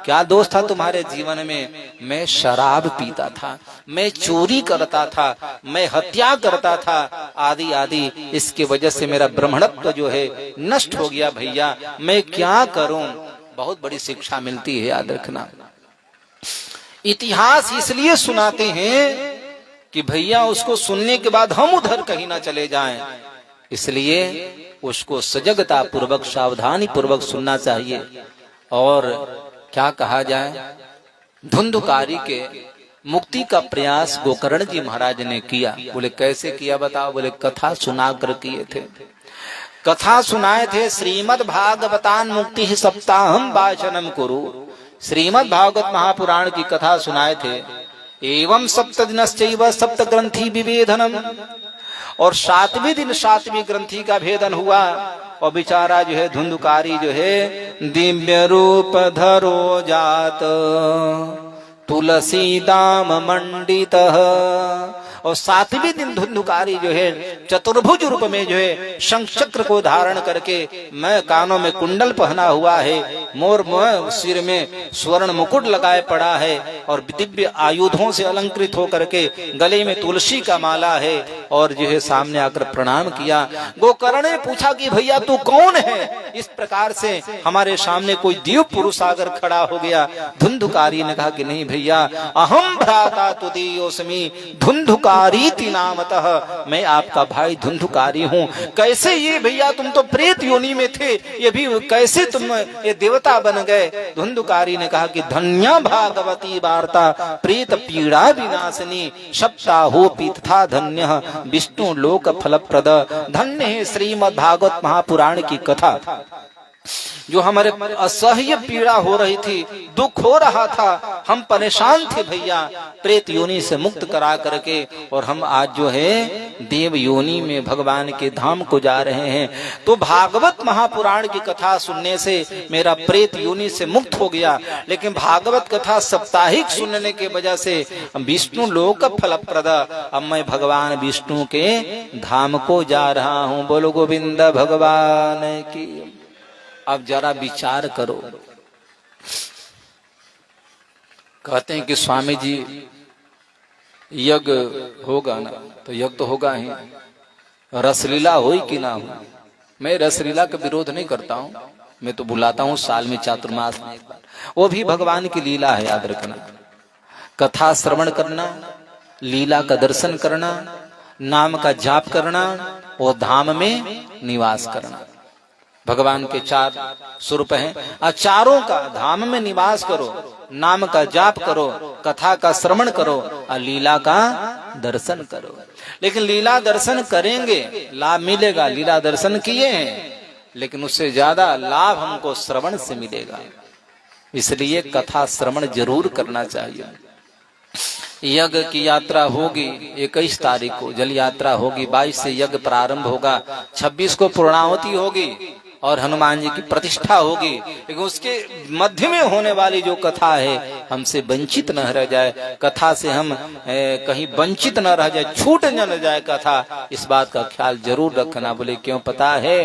क्या दोष था तुम्हारे जीवन में? मैं शराब पीता था, मैं चोरी करता था, मैं हत्या करता था, आदि आदि। इसकी वजह से मेरा ब्राह्मणत्व जो है नष्ट हो गया। भैया मैं क्या करूं? बहुत बड़ी शिक्षा मिलती है, याद रखना। इतिहास इसलिए सुनाते हैं कि भैया उसको सुनने के बाद हम उधर कहीं ना चले जाएं, इसलिए उसको सजगता पूर्वक सावधानी पूर्वक सुनना चाहिए। और क्या कहा जाए, धुंधुकारी के मुक्ति का प्रयास गोकर्ण जी महाराज ने किया। बोले कैसे किया बताओ? बोले कथा सुना कर किए थे। कथा सुनाए थे, श्रीमद् भागवतान मुक्ति सप्ताहम वाचनम कुरु, श्रीमद् भागवत महापुराण की कथा सुनाए थे। एवं सप्त दिनश्चैव सप्त ग्रंथि विभेदनम, और 7वें दिन 7वीं ग्रंथि का भेदन हुआ। और बेचारा जो है धुंधुकारी जो है दिव्य रूप धरो जात तुलसी दाम मंडित। और 7वें दिन धुंधुकारी जो है चतुर्भुज रूप में जो है शंख चक्र को धारण करके, मैं कानों में कुंडल पहना हुआ है, मोर सिर में स्वर्ण मुकुट लगाए पड़ा है, और दिव्य आयुधों से अलंकृत होकर के गले में तुलसी का माला है, और जो है सामने आकर प्रणाम किया। गोकर्ण ने पूछा कि भैया तू कौन है? इस प्रकार से हमारे सामने कोई दिव्य पुरुष आकर खड़ा हो गया। धुंधुकारी ने कहा कि नहीं भैया, अहम भ्राता तुदीयोस्मि धुंधुकारी नामतः, मैं आपका भाई धुंधुकारी हूँ। कैसे ये भैया, तुम तो प्रेत योनि में थे, ये भी कैसे तुम ये देवता बन गए? धुंधुकारी ने कहा कि धन्या भागवती वार्ता प्रेत पीड़ा विनाशिनी सप्ताहो पीतथा धन्य विष्णु लोक फलप्रद। धन्य है श्रीमद् भागवत महापुराण की कथा, जो हमारे असह्य पीड़ा हो रही थी, दुख हो रहा था, हम परेशान थे भैया, प्रेत योनि से मुक्त करा करके, और हम आज जो है देव योनि में भगवान के धाम को जा रहे हैं। तो भागवत महापुराण की कथा सुनने से मेरा प्रेत योनि से मुक्त हो गया। लेकिन भागवत कथा साप्ताहिक सुनने के वजह से विष्णु लोक फलप्रद, अब मैं भगवान विष्णु के धाम को जा रहा हूँ। बोलो गोविंद भगवान की। अब जरा विचार करो, कहते हैं कि स्वामी जी यज्ञ होगा ना, तो यज्ञ तो होगा ही, रसलीला हो कि ना हो। मैं रसलीला का विरोध नहीं करता हूँ, मैं तो बुलाता हूँ साल में चातुर्मास में एक बार, वो भी भगवान की लीला है, याद रखना। कथा श्रवण करना, लीला का दर्शन करना, नाम का जाप करना और धाम में निवास करना। भगवान के 4 स्वरूप हैं, चारों का धाम में निवास करो, नाम का जाप करो, कथा का श्रवण करो और लीला का दर्शन करो। लेकिन लीला दर्शन करेंगे लाभ मिलेगा, लीला दर्शन किए हैं, लेकिन उससे ज्यादा लाभ हमको श्रवण से मिलेगा। इसलिए कथा श्रवण जरूर करना चाहिए। यज्ञ की यात्रा होगी 21 तारीख को, जल यात्रा होगी, 22 से यज्ञ प्रारंभ होगा, 26 को पूर्णाहुति होगी और हनुमान जी की प्रतिष्ठा होगी। लेकिन उसके मध्य में होने वाली जो कथा है, हमसे वंचित न रह जाए, कथा से हम कहीं वंचित न रह जाए, छूट न जाए कथा, इस बात का ख्याल जरूर रखना। बोले क्यों? पता है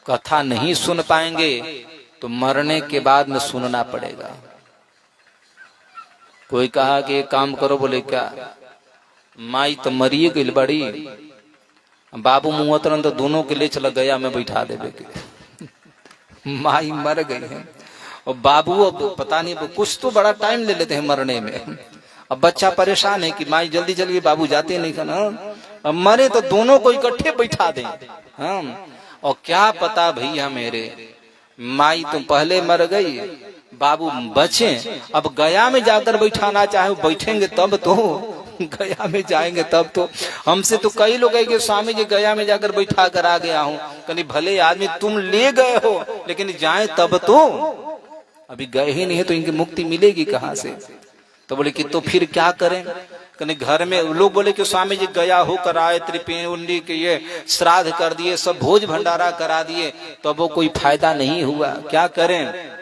कथा नहीं सुन पाएंगे तो मरने के बाद में सुनना पड़ेगा। कोई कहा कि एक काम करो, बोले क्या? माई तो मरिए गई बड़ी, बाबू मुहतरन तो दोनों के लिए चला गया, मैं बैठा देवे के माई मर गई है और बाबू अब पता नहीं, कुछ तो बड़ा टाइम ले लेते हैं मरने में। अब बच्चा परेशान है कि माई जल्दी चलिए, बाबू जाते नहीं खाना, अब मरे तो दोनों को इकट्ठे बैठा दें। हम और क्या पता भैया मेरे, माई तो पहले मर गई, बाबू बचे, अब गया में जाकर बैठाना चाहे बैठेंगे तब तो, गया में जाएंगे तब तो। हमसे तो कई लोग है कि स्वामी जी गया में जाकर बैठा कर आ गया हूँ। कहीं भले आदमी तुम ले गए हो, लेकिन जाए तब तो, अभी गए ही नहीं है तो इनकी मुक्ति मिलेगी कहाँ से? तो बोले कि तो फिर क्या करें? कहीं घर में लोग बोले कि स्वामी जी गया हो कराए त्रिपिंडी के ये श्राद्ध कर दिए, सब भोज भंडारा करा दिए, तो वो कोई फायदा नहीं हुआ, क्या करें?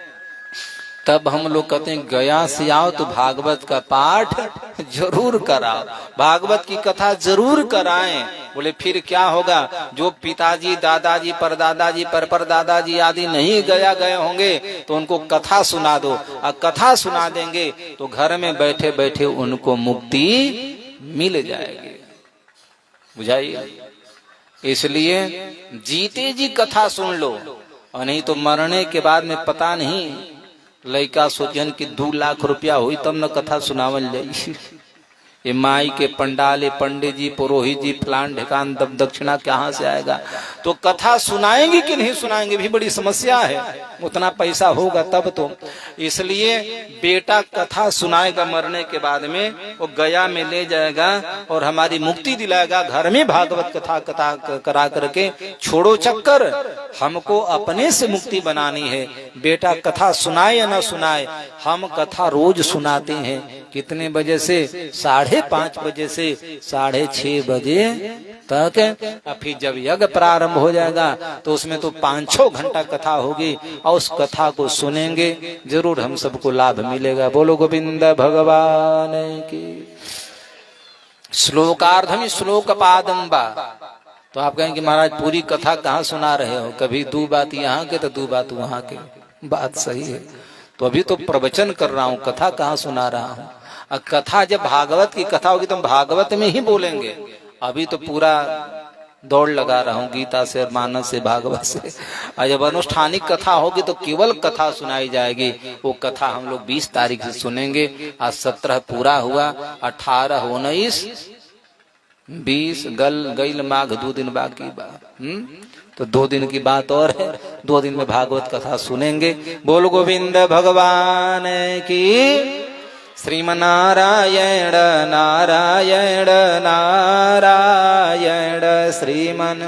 तब हम लोग कहते हैं गया से आओ तो भागवत का पाठ जरूर कराओ, भागवत की कथा जरूर कराएं। बोले फिर क्या होगा? जो पिताजी दादाजी परदादाजी परदादाजी आदि नहीं गया गए होंगे तो उनको कथा सुना दो, और कथा सुना देंगे तो घर में बैठे बैठे उनको मुक्ति मिल जाएगी। बुझाइए? इसलिए जीते जी कथा सुन लो, और नहीं तो मरने के बाद में पता नहीं लड़का सोचन कि 2 लाख रुपया हुई तब न कथा सुनावल जाई। ये माई के पंडाले पंडित जी पुरोहित जी फलान ढिकान दब दक्षिणा कहाँ से आएगा? तो कथा सुनाएंगे कि नहीं सुनाएंगे भी बड़ी समस्या है, उतना पैसा होगा तब तो। इसलिए बेटा कथा सुनाएगा मरने के बाद में, वो गया में ले जाएगा और हमारी मुक्ति दिलाएगा। घर में भागवत कथा करा करके छोड़ो चक्कर, हमको अपने से मुक्ति बनानी है। बेटा कथा सुनाए या ना सुनाए, हम कथा रोज सुनाते हैं। कितने बजे से? 5:30 बजे से 6:30 बजे तक। फिर जब यज्ञ प्रारंभ हो जाएगा तो उसमें तो 5-6 घंटा कथा होगी, और उस कथा को सुनेंगे, जरूर हम सबको लाभ मिलेगा। बोलो गोविंद भगवान की। श्लोकार्धम श्लोक पादम बा। तो आप कहेंगे महाराज पूरी कथा कहाँ सुना रहे हो? कभी 2 बात यहाँ के तो 2 बात वहां के। बात सही है, तो अभी तो प्रवचन कर रहा हूँ, कथा कहाँ सुना रहा हूँ। और कथा जब भागवत की कथा होगी तो हम भागवत में ही बोलेंगे। अभी तो पूरा दौड़ लगा रहा हूँ गीता से, मानस से, भागवत से। और जब अनुष्ठानिक कथा होगी तो केवल कथा सुनाई जाएगी। वो कथा हम लोग 20 तारीख से सुनेंगे। आज 17 पूरा हुआ, 18, 19, 20 गईल माघ 2 दिन बाकी बा। तो 2 दिन की बात और है, 2 दिन में भागवत कथा सुनेंगे। बोल गोविंद भगवान की। श्रीमनारायण नारायण नारायण श्रीमन